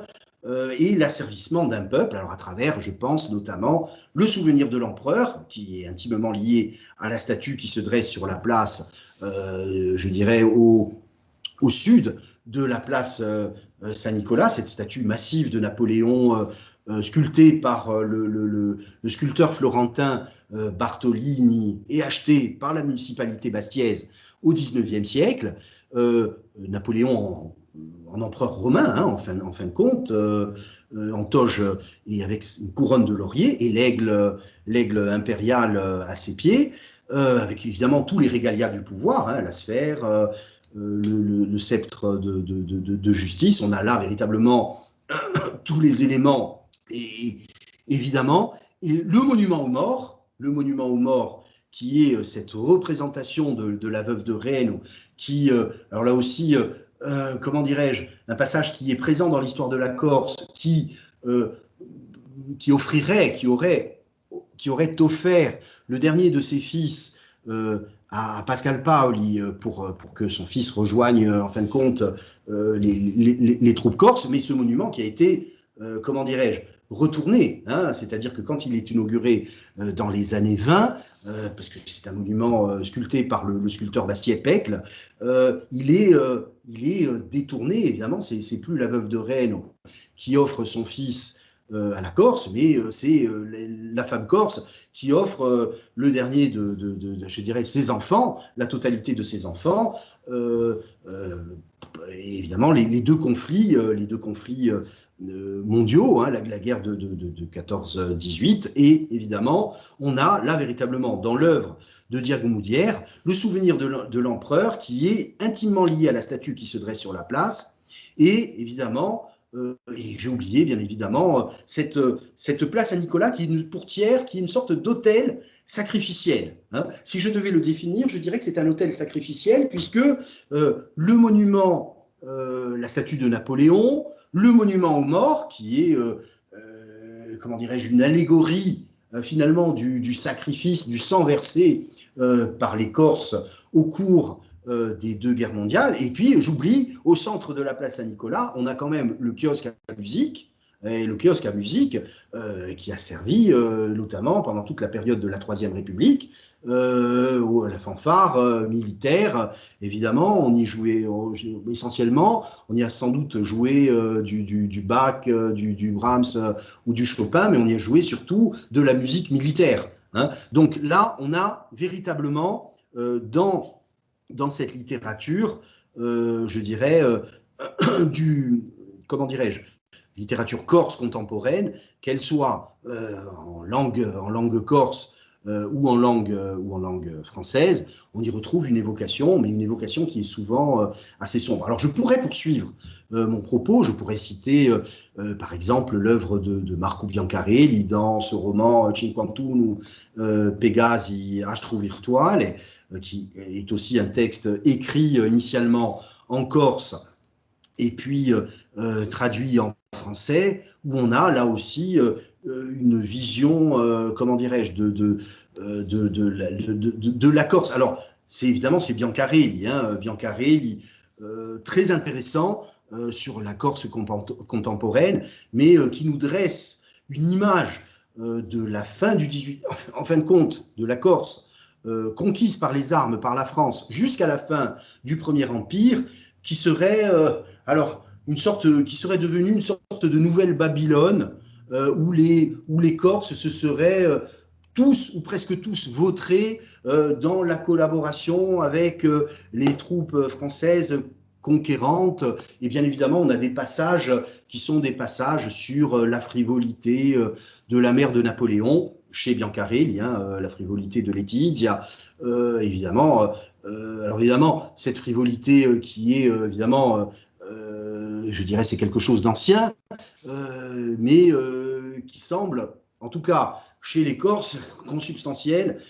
et l'asservissement d'un peuple, alors à travers, je pense notamment, le souvenir de l'empereur, qui est intimement lié à la statue qui se dresse sur la place, je dirais, au sud de la place Saint-Nicolas, cette statue massive de Napoléon, sculptée par le sculpteur florentin Bartolini et achetée par la municipalité bastiaise au XIXe siècle. Napoléon en empereur romain, hein, en fin de compte, en toge et avec une couronne de laurier, et l'aigle impérial à ses pieds, avec évidemment tous les régalias du pouvoir, hein, la sphère, le sceptre de justice. On a là véritablement tous les éléments, et évidemment, et le monument aux morts, qui est cette représentation de la veuve de Rennes, qui, alors là aussi, comment dirais-je, un passage qui est présent dans l'histoire de la Corse, qui offrirait, qui aurait offert le dernier de ses fils à Pascal Paoli pour que son fils rejoigne en fin de compte les troupes corses, mais ce monument qui a été, comment dirais-je, retourné, hein, c'est-à-dire que quand il est inauguré dans les années 20, parce que c'est un monument sculpté par le sculpteur Bastiet-Pecle, il est détourné, évidemment, c'est plus la veuve de Rennes qui offre son fils à la Corse, mais c'est la femme corse qui offre le dernier je dirais, ses enfants, la totalité de ses enfants. Et évidemment, les deux conflits mondiaux, hein, la guerre de 14-18, et évidemment, on a là véritablement dans l'œuvre de Diago Moudière le souvenir de l'empereur qui est intimement lié à la statue qui se dresse sur la place, et évidemment, et j'ai oublié bien évidemment cette place Saint-Nicolas qui est une portière, qui est une sorte d'autel sacrificiel. Hein. Si je devais le définir, je dirais que c'est un autel sacrificiel puisque le monument, la statue de Napoléon, le monument aux morts qui est, comment dirais-je, une allégorie finalement du sacrifice, du sang versé par les Corses au cours des deux guerres mondiales. Et puis, j'oublie, au centre de la place Saint-Nicolas, on a quand même le kiosque à musique, et le kiosque à musique qui a servi notamment pendant toute la période de la Troisième République, la fanfare militaire. Évidemment, on y jouait essentiellement, on y a sans doute joué du Bach, du Brahms ou du Chopin, mais on y a joué surtout de la musique militaire. Hein. Donc là, on a véritablement dans cette littérature, je dirais, comment dirais-je, littérature corse contemporaine, qu'elle soit en langue corse ou en langue française, on y retrouve une évocation, mais une évocation qui est souvent assez sombre. Alors je pourrais poursuivre mon propos, je pourrais citer par exemple l'œuvre de Marco Biancarelli dans ce roman Cinquantuno Pegasi Astro Virtuale, qui est aussi un texte écrit initialement en corse et puis traduit en français, où on a là aussi une vision, comment dirais-je, de la Corse. Alors, évidemment, c'est Biancarelli, hein, Biancarelli, très intéressant sur la Corse contemporaine, mais qui nous dresse une image de la fin du 18, en fin de compte, de la Corse conquise par les armes par la France jusqu'à la fin du Premier Empire, qui serait qui serait devenue une sorte de nouvelle Babylone où les Corses se seraient tous ou presque tous vautrés dans la collaboration avec les troupes françaises conquérantes. Et bien évidemment, on a des passages qui sont des passages sur la frivolité de la mère de Napoléon, chez Biancarelli, hein, la frivolité de Laetitia, évidemment. Alors évidemment, cette frivolité qui est évidemment, je dirais, c'est quelque chose d'ancien, mais qui semble, en tout cas chez les Corses, consubstantiel,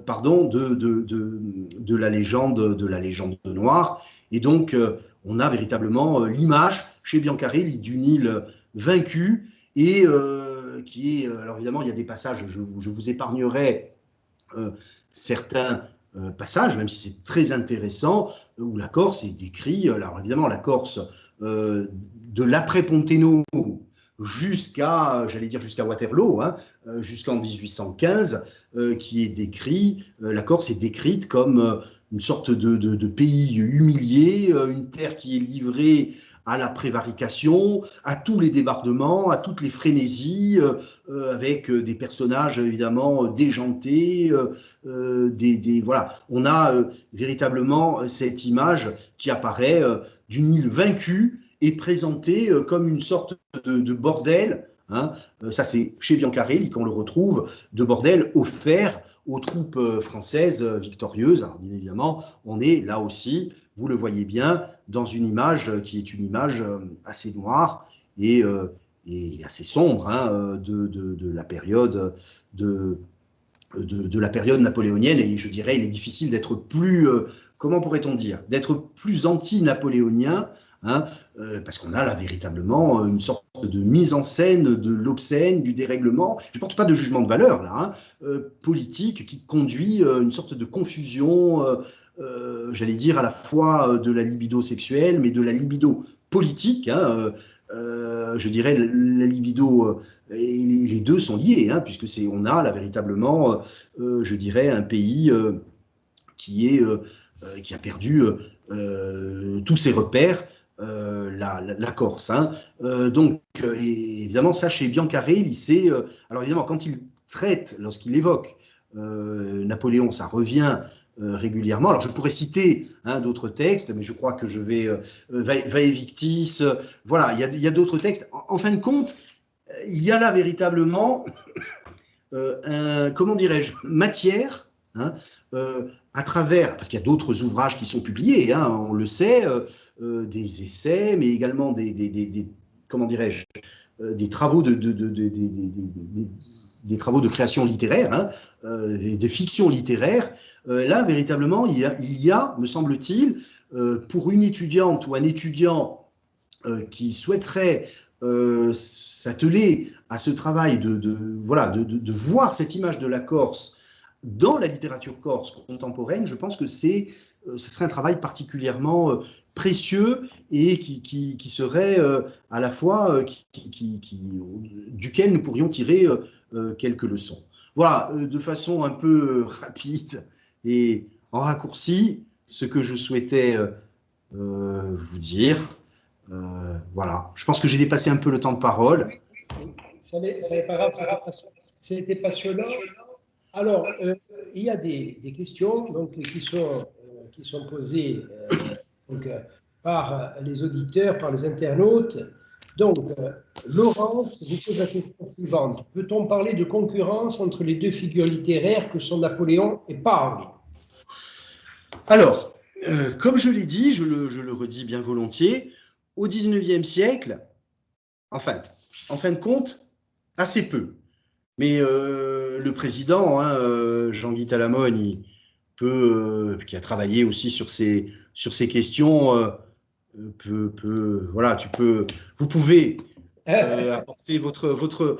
pardon, de la légende noire. Et donc, on a véritablement l'image chez Biancarelli d'une île vaincue et qui est, alors évidemment, il y a des passages, je vous épargnerai certains passages, même si c'est très intéressant, où la Corse est décrite. Alors évidemment, la Corse de l'après-Ponteno jusqu'à Waterloo, hein, jusqu'en 1815, qui est décrit, la Corse est décrite comme une sorte de pays humilié, une terre qui est livrée à la prévarication, à tous les débordements, à toutes les frénésies, avec des personnages évidemment déjantés. Voilà, on a véritablement cette image qui apparaît d'une île vaincue et présentée comme une sorte de bordel. Hein. Ça, c'est chez Biancarelli qu'on le retrouve, de bordel offert aux troupes françaises victorieuses. Alors, bien évidemment, on est là aussi, vous le voyez bien, dans une image qui est une image assez noire et assez sombre, hein, de la période de la période napoléonienne. Et je dirais, il est difficile d'être plus, comment pourrait-on dire, d'être plus anti-napoléonien, hein, parce qu'on a là véritablement une sorte de mise en scène de l'obscène, du dérèglement. Je ne porte pas de jugement de valeur là, hein, politique qui conduit une sorte de confusion, j'allais dire à la fois de la libido sexuelle, mais de la libido politique. Hein, je dirais la libido, et les deux sont liés, hein, puisque on a là véritablement, je dirais, un pays qui a perdu tous ses repères, la Corse. Hein. Donc, évidemment, ça, chez Biancarelli, c'est... alors, évidemment, quand il traite, lorsqu'il évoque Napoléon, ça revient régulièrement. Alors, je pourrais citer d'autres textes, mais je crois que je vais... Vae Victis, voilà, il y a d'autres textes. En fin de compte, il y a là véritablement, comment dirais-je, matière, hein, à travers, parce qu'il y a d'autres ouvrages qui sont publiés, hein, on le sait, des essais, mais également comment dirais-je, des travaux des travaux de création littéraire, hein, de fiction littéraire. Là, véritablement, il y a, me semble-t-il, pour une étudiante ou un étudiant qui souhaiterait s'atteler à ce travail voilà, de voir cette image de la Corse dans la littérature corse contemporaine, je pense que ce serait un travail particulièrement précieux et qui serait à la fois duquel nous pourrions tirer quelques leçons. Voilà, de façon un peu rapide et en raccourci, ce que je souhaitais vous dire. Voilà, je pense que j'ai dépassé un peu le temps de parole. Ça n'est pas grave, c'était passionnant. Alors, il y a des questions donc, qui sont posées donc, par les auditeurs, par les internautes. Donc, Laurence vous pose la question suivante. Peut-on parler de concurrence entre les deux figures littéraires que sont Napoléon et Paoli? Alors, comme je l'ai dit, je le redis bien volontiers, au XIXe siècle, en fin de compte, assez peu. Mais le président, hein, Jean-Guy Talamone, qui a travaillé aussi sur ces questions, voilà, vous pouvez apporter votre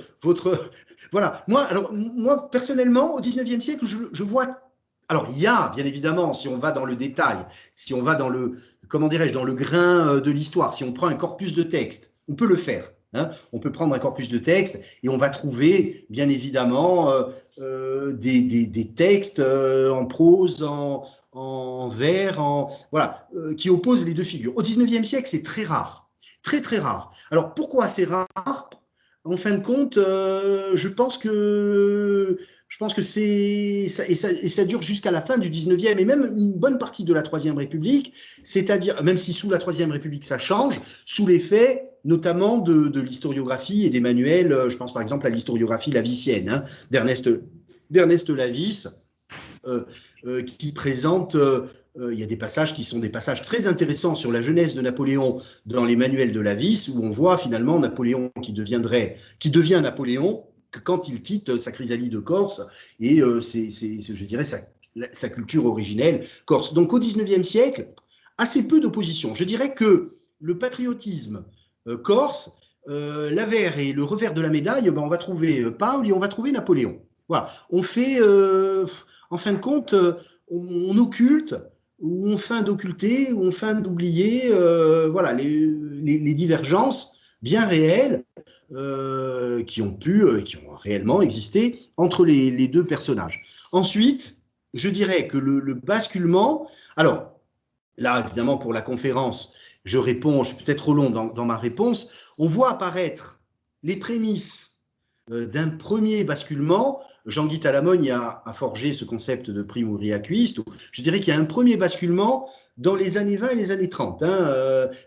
voilà. Moi, personnellement, au XIXe siècle, je vois. Alors, il y a, bien évidemment, si on va dans le détail, si on va dans le, comment dirais-je, dans le grain de l'histoire, si on prend un corpus de texte, on peut le faire. Hein, on peut prendre un corpus de texte et on va trouver, bien évidemment, des textes en prose, en vers, voilà, qui opposent les deux figures. Au XIXe siècle, c'est très rare. Très, très rare. Alors, pourquoi c'est rare? En fin de compte, je pense que ça dure jusqu'à la fin du 19e et même une bonne partie de la Troisième République, c'est-à-dire, même si sous la Troisième République ça change, sous l'effet notamment de l'historiographie et des manuels, je pense par exemple à l'historiographie lavicienne, hein, d'Ernest Lavis, qui présente, il y a des passages qui sont des passages très intéressants sur la jeunesse de Napoléon dans les manuels de Lavis, où on voit finalement Napoléon qui devient Napoléon que quand il quitte sa chrysalide de Corse et je dirais sa culture originelle corse. Donc au XIXe siècle, assez peu d'opposition. Je dirais que le patriotisme corse, l'avers et le revers de la médaille, ben, on va trouver Paul et on va trouver Napoléon. Voilà. On fait, en fin de compte, on occulte, ou on feint d'occulter, ou on feint d'oublier voilà, les divergences bien réelles qui ont réellement existé entre les deux personnages. Ensuite, je dirais que le basculement, alors là, évidemment, pour la conférence, je réponds, je suis peut-être trop long dans ma réponse, on voit apparaître les prémices d'un premier basculement. Jean-Guy Talamone a forgé ce concept de primum reacuistum. Je dirais qu'il y a un premier basculement dans les années 20 et les années 30.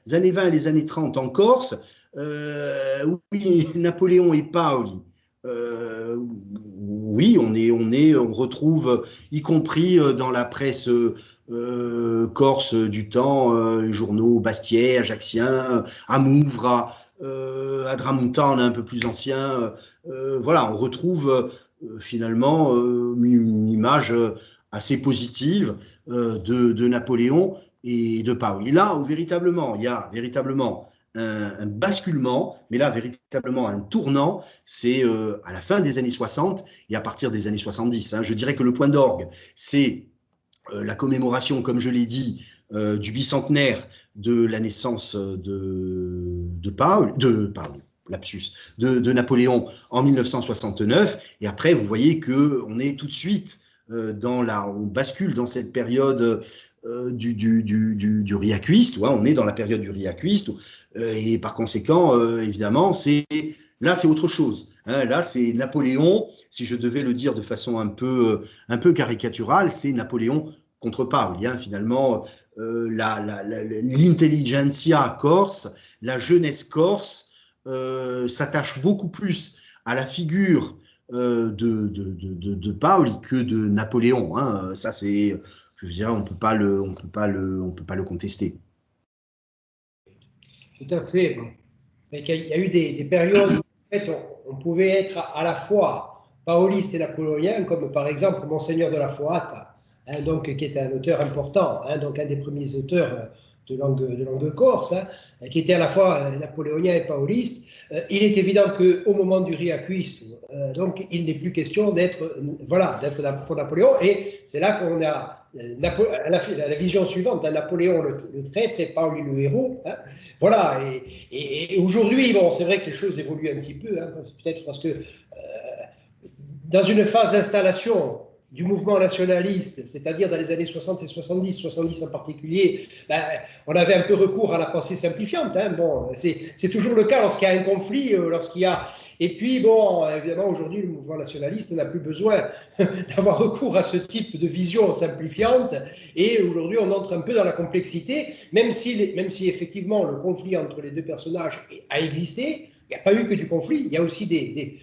Les années 20 et les années 30 en Corse, oui, Napoléon et Paoli. Oui, on retrouve, y compris dans la presse corse du temps, les journaux Bastiais, Ajacciens, à Mouvres, à Dramontan, un peu plus ancien. Voilà, on retrouve finalement une image assez positive de Napoléon et de Paoli. Et là où véritablement, il y a véritablement un basculement, mais là véritablement un tournant, c'est à la fin des années 60 et à partir des années 70. Je dirais que le point d'orgue, c'est la commémoration, comme je l'ai dit, du bicentenaire de la naissance de Napoléon en 1969. Et après, vous voyez qu'on est tout de suite on bascule dans cette période du riacuiste. On est dans la période du riacuiste. Et par conséquent, évidemment, là, c'est autre chose. Là, c'est Napoléon, si je devais le dire de façon un peu caricaturale, c'est Napoléon contre Paoli. Finalement, l'intelligentsia corse, la jeunesse corse, s'attache beaucoup plus à la figure de Paoli que de Napoléon. Ça, c'est, je veux dire, on peut pas le contester. Tout à fait. Il y a eu des périodes où en fait, on pouvait être à la fois paoliste et napoléonien, comme par exemple Monseigneur de la Foata, donc, qui était un auteur important, donc un des premiers auteurs de langue corse, qui était à la fois napoléonien et paoliste. Il est évident qu'au moment du riacuisme, donc il n'est plus question d'être pour Napoléon, et c'est là qu'on a la vision suivante, Napoléon le traître et Paoli le héros. Voilà, et aujourd'hui, bon, c'est vrai que les choses évoluent un petit peu, peut-être parce que dans une phase d'installation du mouvement nationaliste, c'est-à-dire dans les années 60 et 70 en particulier, on avait un peu recours à la pensée simplifiante. Bon, c'est toujours le cas lorsqu'il y a un conflit, lorsqu'il y a... Et puis, bon, évidemment, aujourd'hui, le mouvement nationaliste n'a plus besoin d'avoir recours à ce type de vision simplifiante. Et aujourd'hui, on entre un peu dans la complexité, même si effectivement le conflit entre les deux personnages a existé. Il n'y a pas eu que du conflit, il y a aussi des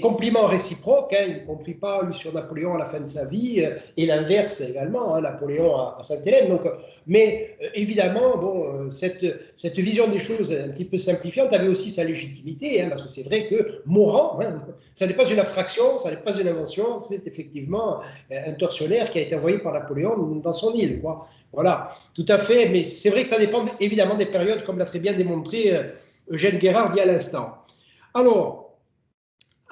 compliments réciproques, y compris Paoli sur Napoléon à la fin de sa vie, et l'inverse également, Napoléon à Sainte-Hélène. Donc, mais évidemment, bon, cette vision des choses un petit peu simplifiante avait aussi sa légitimité, parce que c'est vrai que Morand, ça n'est pas une abstraction, ça n'est pas une invention, c'est effectivement un tortionnaire qui a été envoyé par Napoléon dans son île, quoi. Voilà, tout à fait, mais c'est vrai que ça dépend évidemment des périodes, comme l'a très bien démontré Eugène Guérard dit à l'instant. Alors,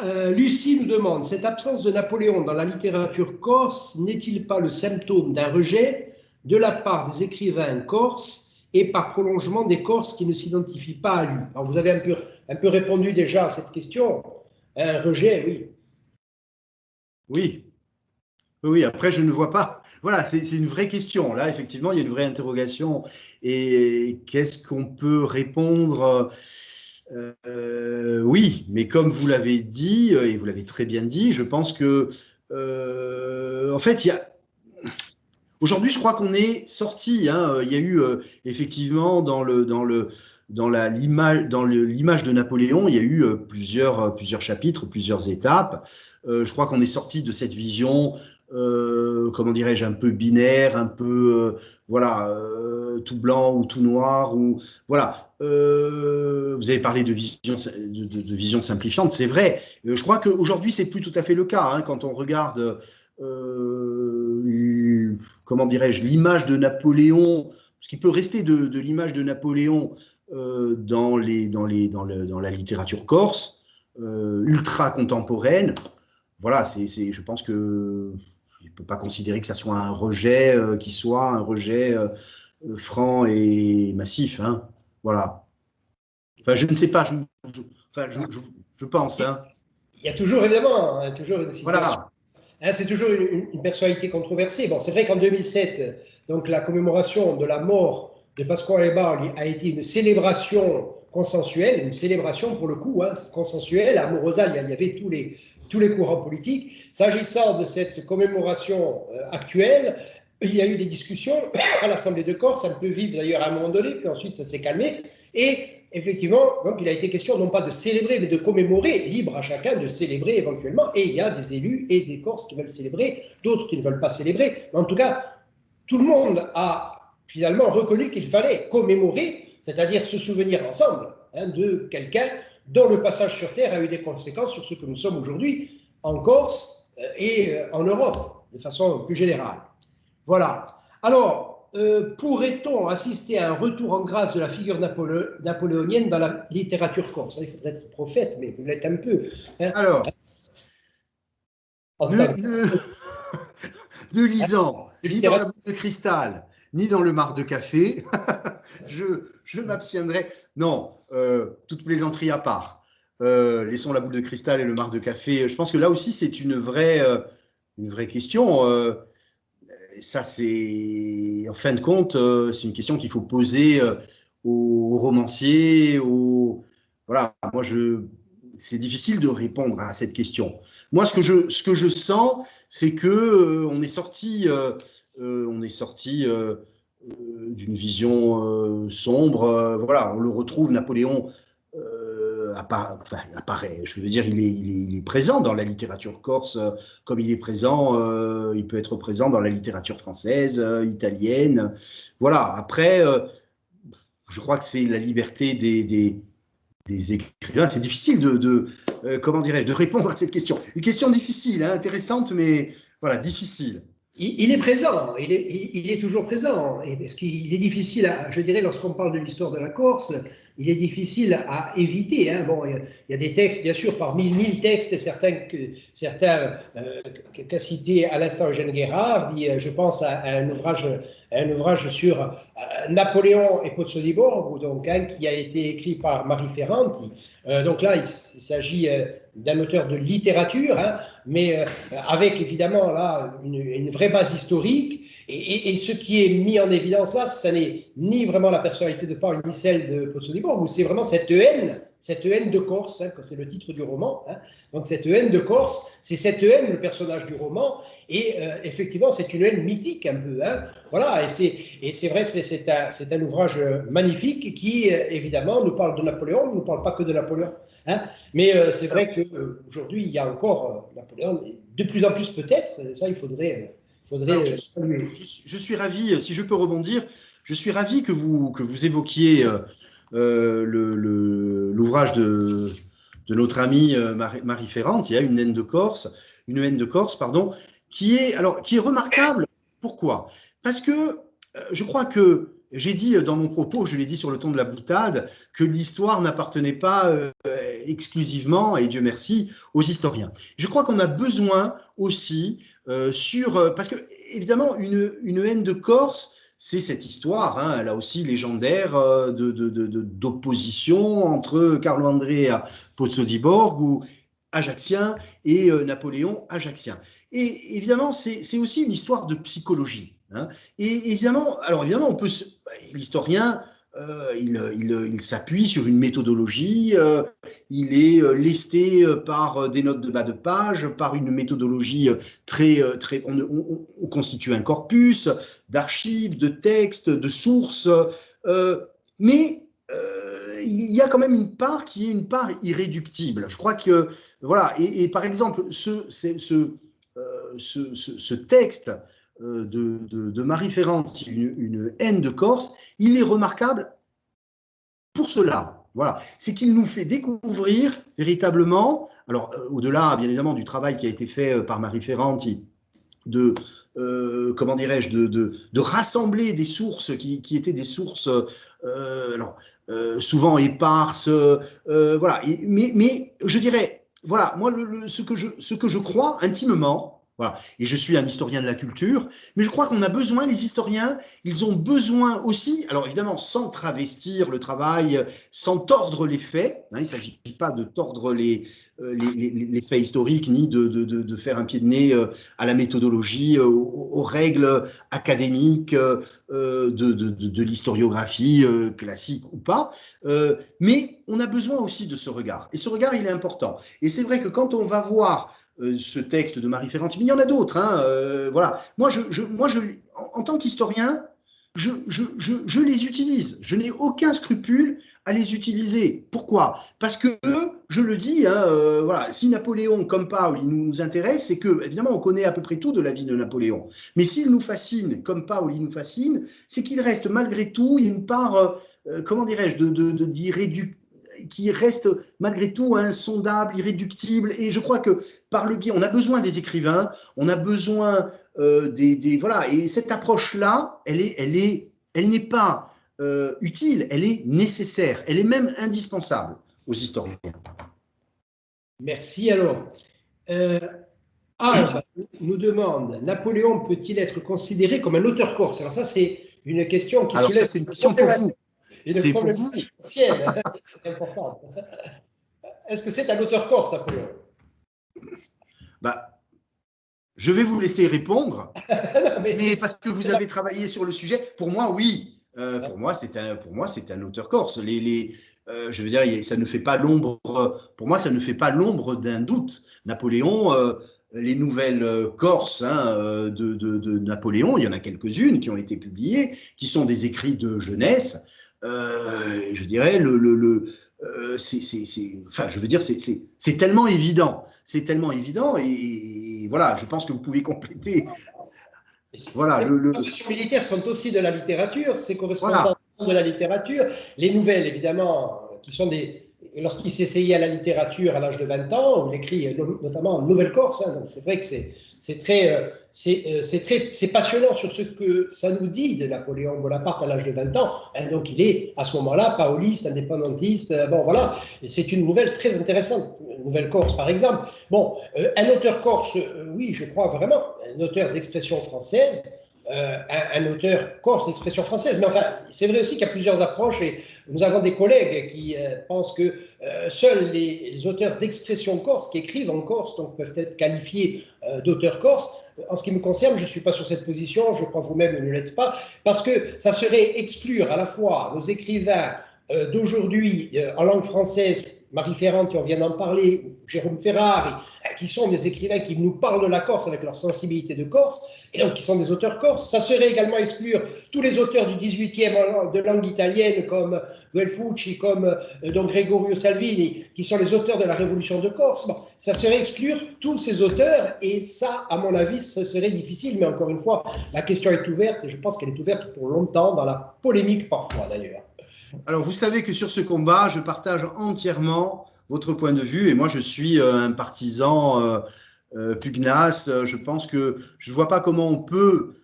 Lucie nous demande, cette absence de Napoléon dans la littérature corse n'est-il pas le symptôme d'un rejet de la part des écrivains corses et par prolongement des Corses qui ne s'identifient pas à lui? Alors, vous avez un peu répondu déjà à cette question. Un rejet, oui. Oui. Oui, après, je ne vois pas. Voilà, c'est une vraie question. Là, effectivement, il y a une vraie interrogation. Et qu'est-ce qu'on peut répondre? Oui, mais comme vous l'avez dit, et vous l'avez très bien dit, je pense que, en fait, aujourd'hui, je crois qu'on est sorti. Il y a eu effectivement dans l'image de Napoléon, il y a eu plusieurs chapitres, plusieurs étapes. Je crois qu'on est sorti de cette vision, comment dirais-je, un peu binaire, un peu tout blanc ou tout noir, ou voilà. Vous avez parlé de vision simplifiante, c'est vrai. Je crois qu'aujourd'hui, c'est plus tout à fait le cas. Quand on regarde comment dirais-je, l'image de Napoléon, ce qui peut rester de l'image de Napoléon dans la littérature corse, ultra contemporaine. Voilà, je pense que je ne peux pas considérer que ça soit un rejet franc et massif. Voilà. Enfin, je ne sais pas. Je pense. Il y a toujours, évidemment, toujours une situation. Voilà. C'est toujours une personnalité controversée. Bon, c'est vrai qu'en 2007, donc la commémoration de la mort de Pasquale a été une célébration consensuelle, une célébration pour le coup, hein, consensuelle. À Morosa, il y avait tous les courants politiques. S'agissant de cette commémoration actuelle, il y a eu des discussions à l'Assemblée de Corse, un peu vives d'ailleurs à un moment donné, puis ensuite ça s'est calmé. Et effectivement, donc il a été question non pas de célébrer, mais de commémorer, libre à chacun de célébrer éventuellement. Et il y a des élus et des Corses qui veulent célébrer, d'autres qui ne veulent pas célébrer. Mais en tout cas, tout le monde a finalement reconnu qu'il fallait commémorer, c'est-à-dire se souvenir ensemble hein, de quelqu'un dont le passage sur Terre a eu des conséquences sur ce que nous sommes aujourd'hui en Corse et en Europe, de façon plus générale. Voilà. Alors, pourrait-on assister à un retour en grâce de la figure napoléonienne dans la littérature corse? Il faudrait être prophète, mais vous l'êtes un peu. Hein. Alors, ne lisant ni dans la boule de cristal, ni dans le mar de café, je m'abstiendrai. Non, toute plaisanterie à part. Laissons la boule de cristal et le mar de café. Je pense que là aussi, c'est une vraie question. Ça, c'est, en fin de compte, c'est une question qu'il faut poser aux romanciers. Voilà, moi, c'est difficile de répondre à cette question. Moi, ce que je sens, c'est que on est sorti d'une vision sombre. Voilà, on le retrouve, Napoléon apparaît. Je veux dire, il est présent dans la littérature corse, comme il est présent, il peut être présent dans la littérature française, italienne. Voilà. Après, je crois que c'est la liberté des écrivains. C'est difficile comment dirais-je, de répondre à cette question. Une question difficile, hein, intéressante, mais voilà, difficile. Il est présent, il est toujours présent, et parce qu'il est difficile, je dirais, lorsqu'on parle de l'histoire de la Corse, il est difficile à éviter. Hein. Bon, il y a des textes, bien sûr, par mille textes, certains qu'a cité à l'instant Eugène Guérard, je pense à un ouvrage sur Napoléon et Pozzo di Borgo, donc, hein, qui a été écrit par Marie Ferranti. Donc là, il s'agit d'un auteur de littérature, hein, mais avec évidemment là une vraie base historique. Et ce qui est mis en évidence là, ce n'est ni vraiment la personnalité de Paul, ni celle de Pozzo di Borgo, c'est vraiment cette haine de Corse, hein, c'est le titre du roman. Hein. Donc cette haine de Corse, c'est cette haine, le personnage du roman, et effectivement, c'est une haine mythique un peu. Hein. Voilà, et c'est vrai, c'est un ouvrage magnifique qui, évidemment, nous parle de Napoléon, ne nous parle pas que de Napoléon. Hein. Mais c'est vrai qu'aujourd'hui, il y a encore Napoléon, de plus en plus peut-être, ça, il faudrait alors, je suis ravi, si je peux rebondir, je suis ravi que vous évoquiez l'ouvrage de notre amie Marie Ferrante. Il y a une haine de Corse, pardon, qui est remarquable. Pourquoi? Parce que je crois que j'ai dit dans mon propos, je l'ai dit sur le ton de la boutade, que l'histoire n'appartenait pas exclusivement, et Dieu merci, aux historiens. Je crois qu'on a besoin aussi parce que évidemment une haine de Corse, c'est cette histoire, hein, là aussi légendaire, d'opposition entre Carlo Andrea Pozzo di Borgo, ajaxien, et Napoléon ajaxien. Et évidemment, c'est aussi une histoire de psychologie. Hein. Et évidemment, l'historien, il s'appuie sur une méthodologie, il est lesté par des notes de bas de page, par une méthodologie on constitue un corpus d'archives, de textes, de sources, mais il y a quand même une part qui est une part irréductible. Je crois que, voilà, et par exemple, ce texte de Marie Ferrante, une haine de Corse, il est remarquable pour cela. Voilà, c'est qu'il nous fait découvrir véritablement, alors au-delà bien évidemment du travail qui a été fait par Marie Ferrante, comment dirais-je, de rassembler des sources qui étaient des sources souvent éparses, voilà. Mais je dirais, voilà, moi ce que je crois intimement, Voilà. Et je suis un historien de la culture, mais je crois qu'on a besoin, les historiens, ils ont besoin aussi, alors évidemment sans travestir le travail, sans tordre les faits, hein, il ne s'agit pas de tordre les faits historiques, ni de faire un pied de nez à la méthodologie, aux règles académiques de l'historiographie classique ou pas, mais on a besoin aussi de ce regard. Et ce regard, il est important. Et c'est vrai que quand on va voir ce texte de Marie Ferrante, mais il y en a d'autres. Hein, voilà. Moi, en tant qu'historien, je les utilise. Je n'ai aucun scrupule à les utiliser. Pourquoi? Parce que, je le dis, hein, voilà, si Napoléon, comme Paul, il nous intéresse, c'est que, évidemment, on connaît à peu près tout de la vie de Napoléon. Mais s'il nous fascine, comme Paul, il nous fascine, c'est qu'il reste malgré tout, il y a une part, comment dirais-je, d'irréductible, qui reste malgré tout insondable, irréductible. Et je crois que par le biais, on a besoin des écrivains, on a besoin voilà. Et cette approche-là, elle n'est pas utile, elle est nécessaire, elle est même indispensable aux historiens. Merci. Alors, Albe nous demande, Napoléon peut-il être considéré comme un auteur corse? Alors ça, c'est une question qui soulève. Alors ça, c'est une question pour vous. C'est pour vous. C'est important. Est-ce que c'est un auteur corse, Napoléon? Bah, je vais vous laisser répondre, non, mais parce que vous avez travaillé sur le sujet. Pour moi, oui. Pour moi, c'est un auteur corse. Je veux dire, ça ne fait pas l'ombre. Pour moi, ça ne fait pas l'ombre d'un doute. Napoléon. Les nouvelles corses hein, de Napoléon, il y en a quelques-unes qui ont été publiées, qui sont des écrits de jeunesse. Je dirais enfin, je veux dire, c'est tellement évident, et voilà, je pense que vous pouvez compléter. Voilà, les formations militaires sont aussi de la littérature, c'est correspondant de la littérature. Les nouvelles, évidemment, qui sont lorsqu'il s'est essayé à la littérature à l'âge de 20 ans, on écrit notamment en Nouvelle-Corse, hein, donc c'est vrai que c'est passionnant sur ce que ça nous dit de Napoléon Bonaparte à l'âge de 20 ans. Hein, donc il est à ce moment-là paoliste, indépendantiste. Bon voilà, c'est une nouvelle très intéressante. Nouvelle-Corse par exemple. Bon, un auteur corse, oui, je crois vraiment, un auteur d'expression française. Un auteur corse d'expression française. Mais enfin, c'est vrai aussi qu'il y a plusieurs approches et nous avons des collègues qui pensent que seuls les auteurs d'expression corse qui écrivent en corse donc, peuvent être qualifiés d'auteurs corse. En ce qui me concerne, je ne suis pas sur cette position, je crois vous-même ne l'êtes pas, parce que ça serait exclure à la fois nos écrivains d'aujourd'hui en langue française, Marie Ferrante, on vient d'en parler, Jérôme Ferrari, qui sont des écrivains qui nous parlent de la Corse avec leur sensibilité de Corse, et donc qui sont des auteurs corses. Ça serait également exclure tous les auteurs du 18e de langue italienne, comme Guelfucci, comme donc Gregorio Salvini, qui sont les auteurs de la Révolution de Corse. Bon, ça serait exclure tous ces auteurs, et ça, à mon avis, ce serait difficile, mais encore une fois, la question est ouverte, et je pense qu'elle est ouverte pour longtemps, dans la polémique parfois d'ailleurs. Alors, vous savez que sur ce combat, je partage entièrement votre point de vue et moi, je suis un partisan pugnace. Je pense que je ne vois pas comment on peut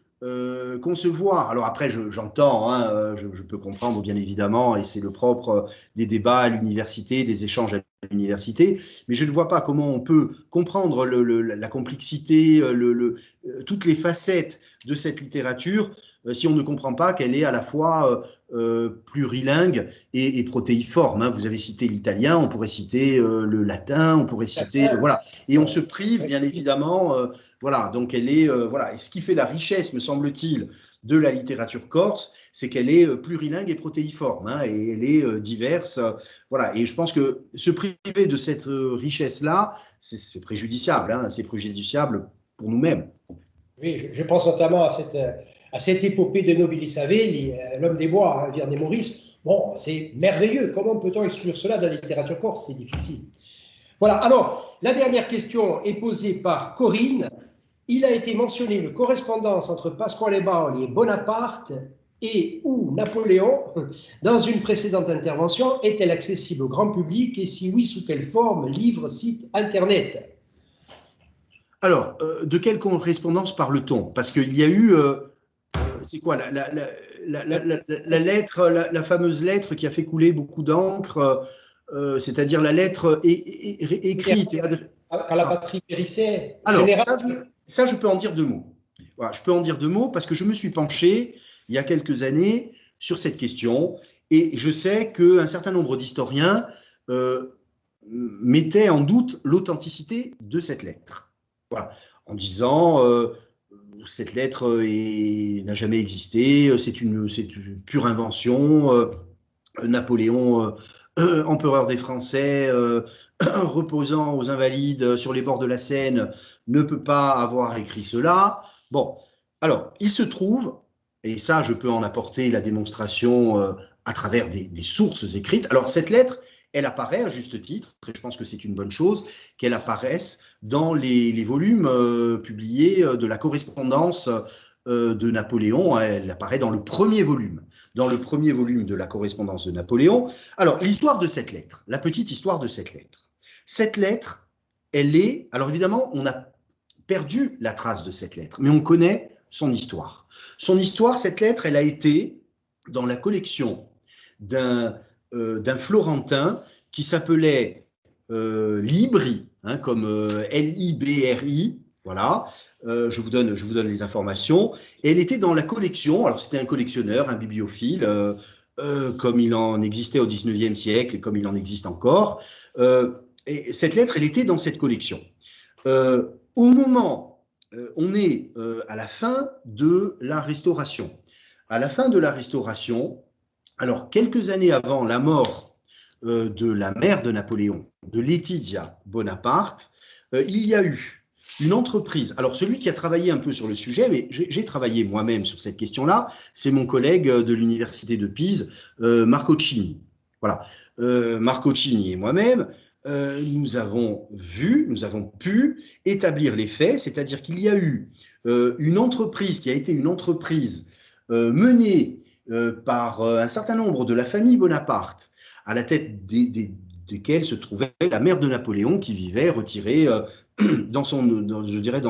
concevoir. Alors après, j'entends, hein, je peux comprendre bien évidemment, et c'est le propre des débats à l'université, des échanges à l'université, mais je ne vois pas comment on peut comprendre la complexité, toutes les facettes de cette littérature si on ne comprend pas qu'elle est à la fois plurilingue et protéiforme. Hein. Vous avez cité l'italien, on pourrait citer le latin, on pourrait citer voilà. Et on se prive bien évidemment. Voilà. Donc elle est voilà. Et ce qui fait la richesse, me semble-t-il, de la littérature corse, c'est qu'elle est plurilingue et protéiforme, hein, et elle est diverse. Voilà. Et je pense que se priver de cette richesse-là, c'est préjudiciable. Hein, c'est préjudiciable pour nous-mêmes. Oui, je pense notamment à cette épopée de Nobili Savelli, l'homme des bois, hein, Vierne Maurice. Bon, c'est merveilleux. Comment peut-on exclure cela de la littérature corse? C'est difficile. Voilà. Alors, la dernière question est posée par Corinne. Il a été mentionné une correspondance entre Pasquale Baoli et Bonaparte et ou Napoléon dans une précédente intervention. Est-elle accessible au grand public? Et si oui, sous quelle forme? Livre, site, internet? Alors, de quelle correspondance parle-t-on? Parce qu'il y a eu, c'est quoi la lettre, la fameuse lettre qui a fait couler beaucoup d'encre, c'est-à-dire la lettre écrite. Quand la patrie périssait. Alors, ça, je peux en dire deux mots. Voilà, je peux en dire deux mots parce que je me suis penché il y a quelques années sur cette question et je sais qu'un certain nombre d'historiens mettaient en doute l'authenticité de cette lettre. Voilà, en disant cette lettre n'a jamais existé, c'est une pure invention. Napoléon, empereur des Français, reposant aux Invalides sur les bords de la Seine, ne peut pas avoir écrit cela. Bon, alors, il se trouve, et ça, je peux en apporter la démonstration à travers des sources écrites. Alors, cette lettre, elle apparaît à juste titre, et je pense que c'est une bonne chose qu'elle apparaisse dans les volumes publiés de la correspondance de Napoléon. Elle apparaît dans le premier volume de la correspondance de Napoléon. Alors, l'histoire de cette lettre, la petite histoire de cette lettre. Cette lettre, elle est... Alors évidemment, on a perdu la trace de cette lettre, mais on connaît son histoire. Son histoire, cette lettre, elle a été dans la collection d'un Florentin qui s'appelait Libri, hein, comme Libri, voilà. Je vous donne les informations. Et elle était dans la collection, alors c'était un collectionneur, un bibliophile, comme il en existait au 19e siècle et comme il en existe encore. Et cette lettre, elle était dans cette collection. Au moment, on est à la fin de la Restauration. À la fin de la Restauration, alors quelques années avant la mort de la mère de Napoléon, de Laetitia Bonaparte, il y a eu une entreprise. Alors, celui qui a travaillé un peu sur le sujet, mais j'ai travaillé moi-même sur cette question-là, c'est mon collègue de l'université de Pise, Marco Cini. Voilà. Marco Cini et moi-même, nous avons pu établir les faits, c'est-à-dire qu'il y a eu une entreprise qui a été une entreprise menée par un certain nombre de la famille Bonaparte, à la tête desquels se trouvait la mère de Napoléon qui vivait retirée dans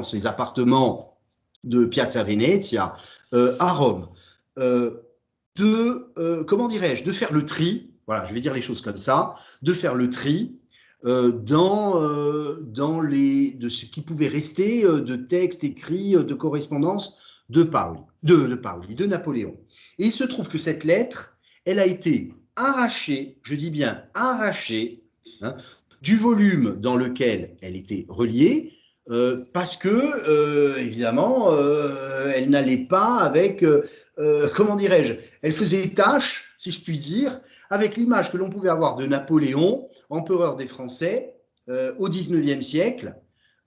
ses appartements de Piazza Venezia à Rome, de faire le tri, voilà, je vais dire les choses comme ça, de faire le tri dans ce qui pouvait rester de textes écrits, de correspondance de Napoléon. Et il se trouve que cette lettre, elle a été arrachée, je dis bien arrachée, hein, du volume dans lequel elle était reliée, parce que, évidemment, elle n'allait pas avec, comment dirais-je, elle faisait tâche, si je puis dire, avec l'image que l'on pouvait avoir de Napoléon, empereur des Français, au 19e siècle,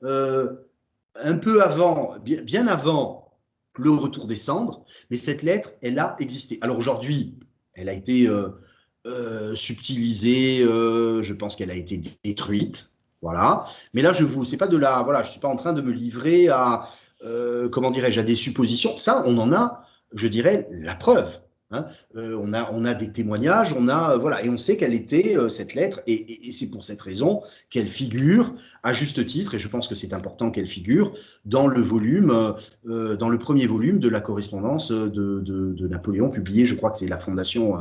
un peu avant, bien avant le retour des cendres, mais cette lettre, elle a existé. Alors aujourd'hui, elle a été subtilisée, je pense qu'elle a été détruite, voilà. Mais là, c'est pas de la, voilà, je suis pas en train de me livrer à, comment dirais-je, à des suppositions. Ça, on en a, je dirais, la preuve. Hein. On a des témoignages, voilà, et on sait quelle était cette lettre, et c'est pour cette raison qu'elle figure à juste titre, et je pense que c'est important qu'elle figure dans le premier volume de la correspondance de Napoléon, publié, je crois que c'est la Fondation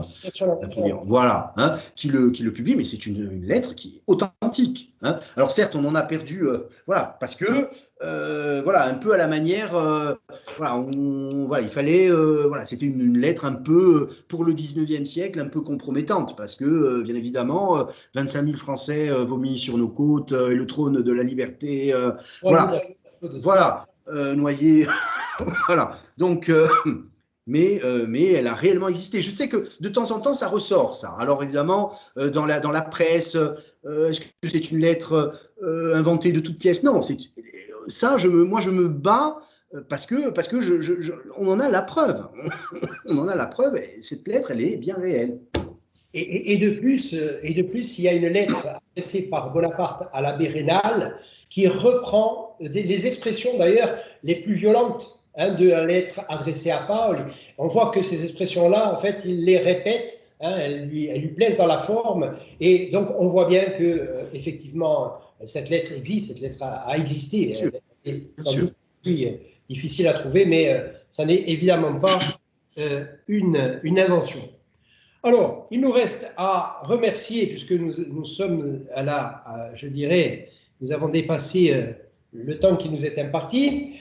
Napoléon, voilà, hein, qui le publie, mais c'est une lettre qui est authentique. Hein. Alors certes, on en a perdu, voilà, parce que voilà, un peu à la manière, voilà, il fallait, voilà, c'était une lettre un peu pour le 19e siècle, un peu compromettante, parce que bien évidemment, 25 000 Français vomis sur nos côtes, et le trône de la liberté, voilà, noyé, voilà. Donc, mais elle a réellement existé. Je sais que de temps en temps, ça ressort, ça. Alors évidemment, dans la presse, est-ce que c'est une lettre inventée de toutes pièces? Non, ça, moi, je me bats parce que on en a la preuve. On en a la preuve. Et cette lettre, elle est bien réelle. Et de plus, il y a une lettre adressée par Bonaparte à l'abbé Raynal qui reprend des expressions d'ailleurs les plus violentes de la lettre adressée à Paul. On voit que ces expressions-là, en fait, il les répète, elles lui plaisent dans la forme, et donc on voit bien que effectivement cette lettre existe, cette lettre a existé. C'est sans doute difficile à trouver, mais ça n'est évidemment pas une invention. Alors, il nous reste à remercier, puisque nous sommes je dirais, nous avons dépassé le temps qui nous est imparti.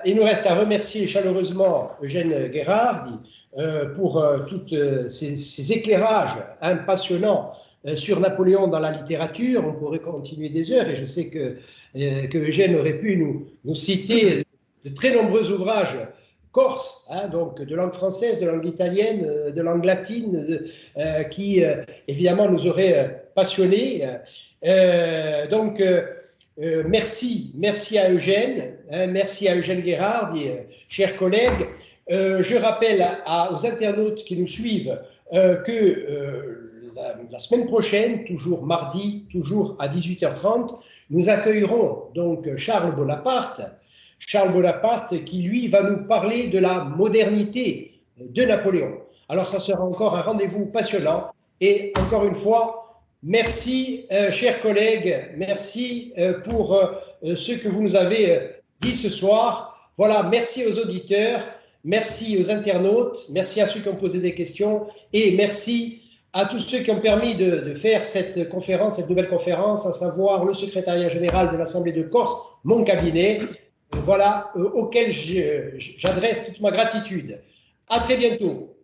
Il nous reste à remercier chaleureusement Eugène Guérard pour tous ces éclairages passionnants sur Napoléon dans la littérature. On pourrait continuer des heures et je sais que Eugène aurait pu nous citer de très nombreux ouvrages corse, donc de langue française, de langue italienne, de langue latine, qui évidemment nous auraient passionnés. Merci à Eugène, merci à Eugène Guérard, chers collègues. Je rappelle aux internautes qui nous suivent que la semaine prochaine, toujours mardi, toujours à 18h30, nous accueillerons donc Charles Bonaparte qui, lui, va nous parler de la modernité de Napoléon. Alors, ça sera encore un rendez-vous passionnant. Et encore une fois, merci, chers collègues, merci pour ce que vous nous avez dit ce soir. Voilà, merci aux auditeurs, merci aux internautes, merci à ceux qui ont posé des questions et merci à tous ceux qui ont permis de faire cette conférence, cette nouvelle conférence, à savoir le secrétariat général de l'Assemblée de Corse, mon cabinet, voilà, auquel j'adresse toute ma gratitude. À très bientôt.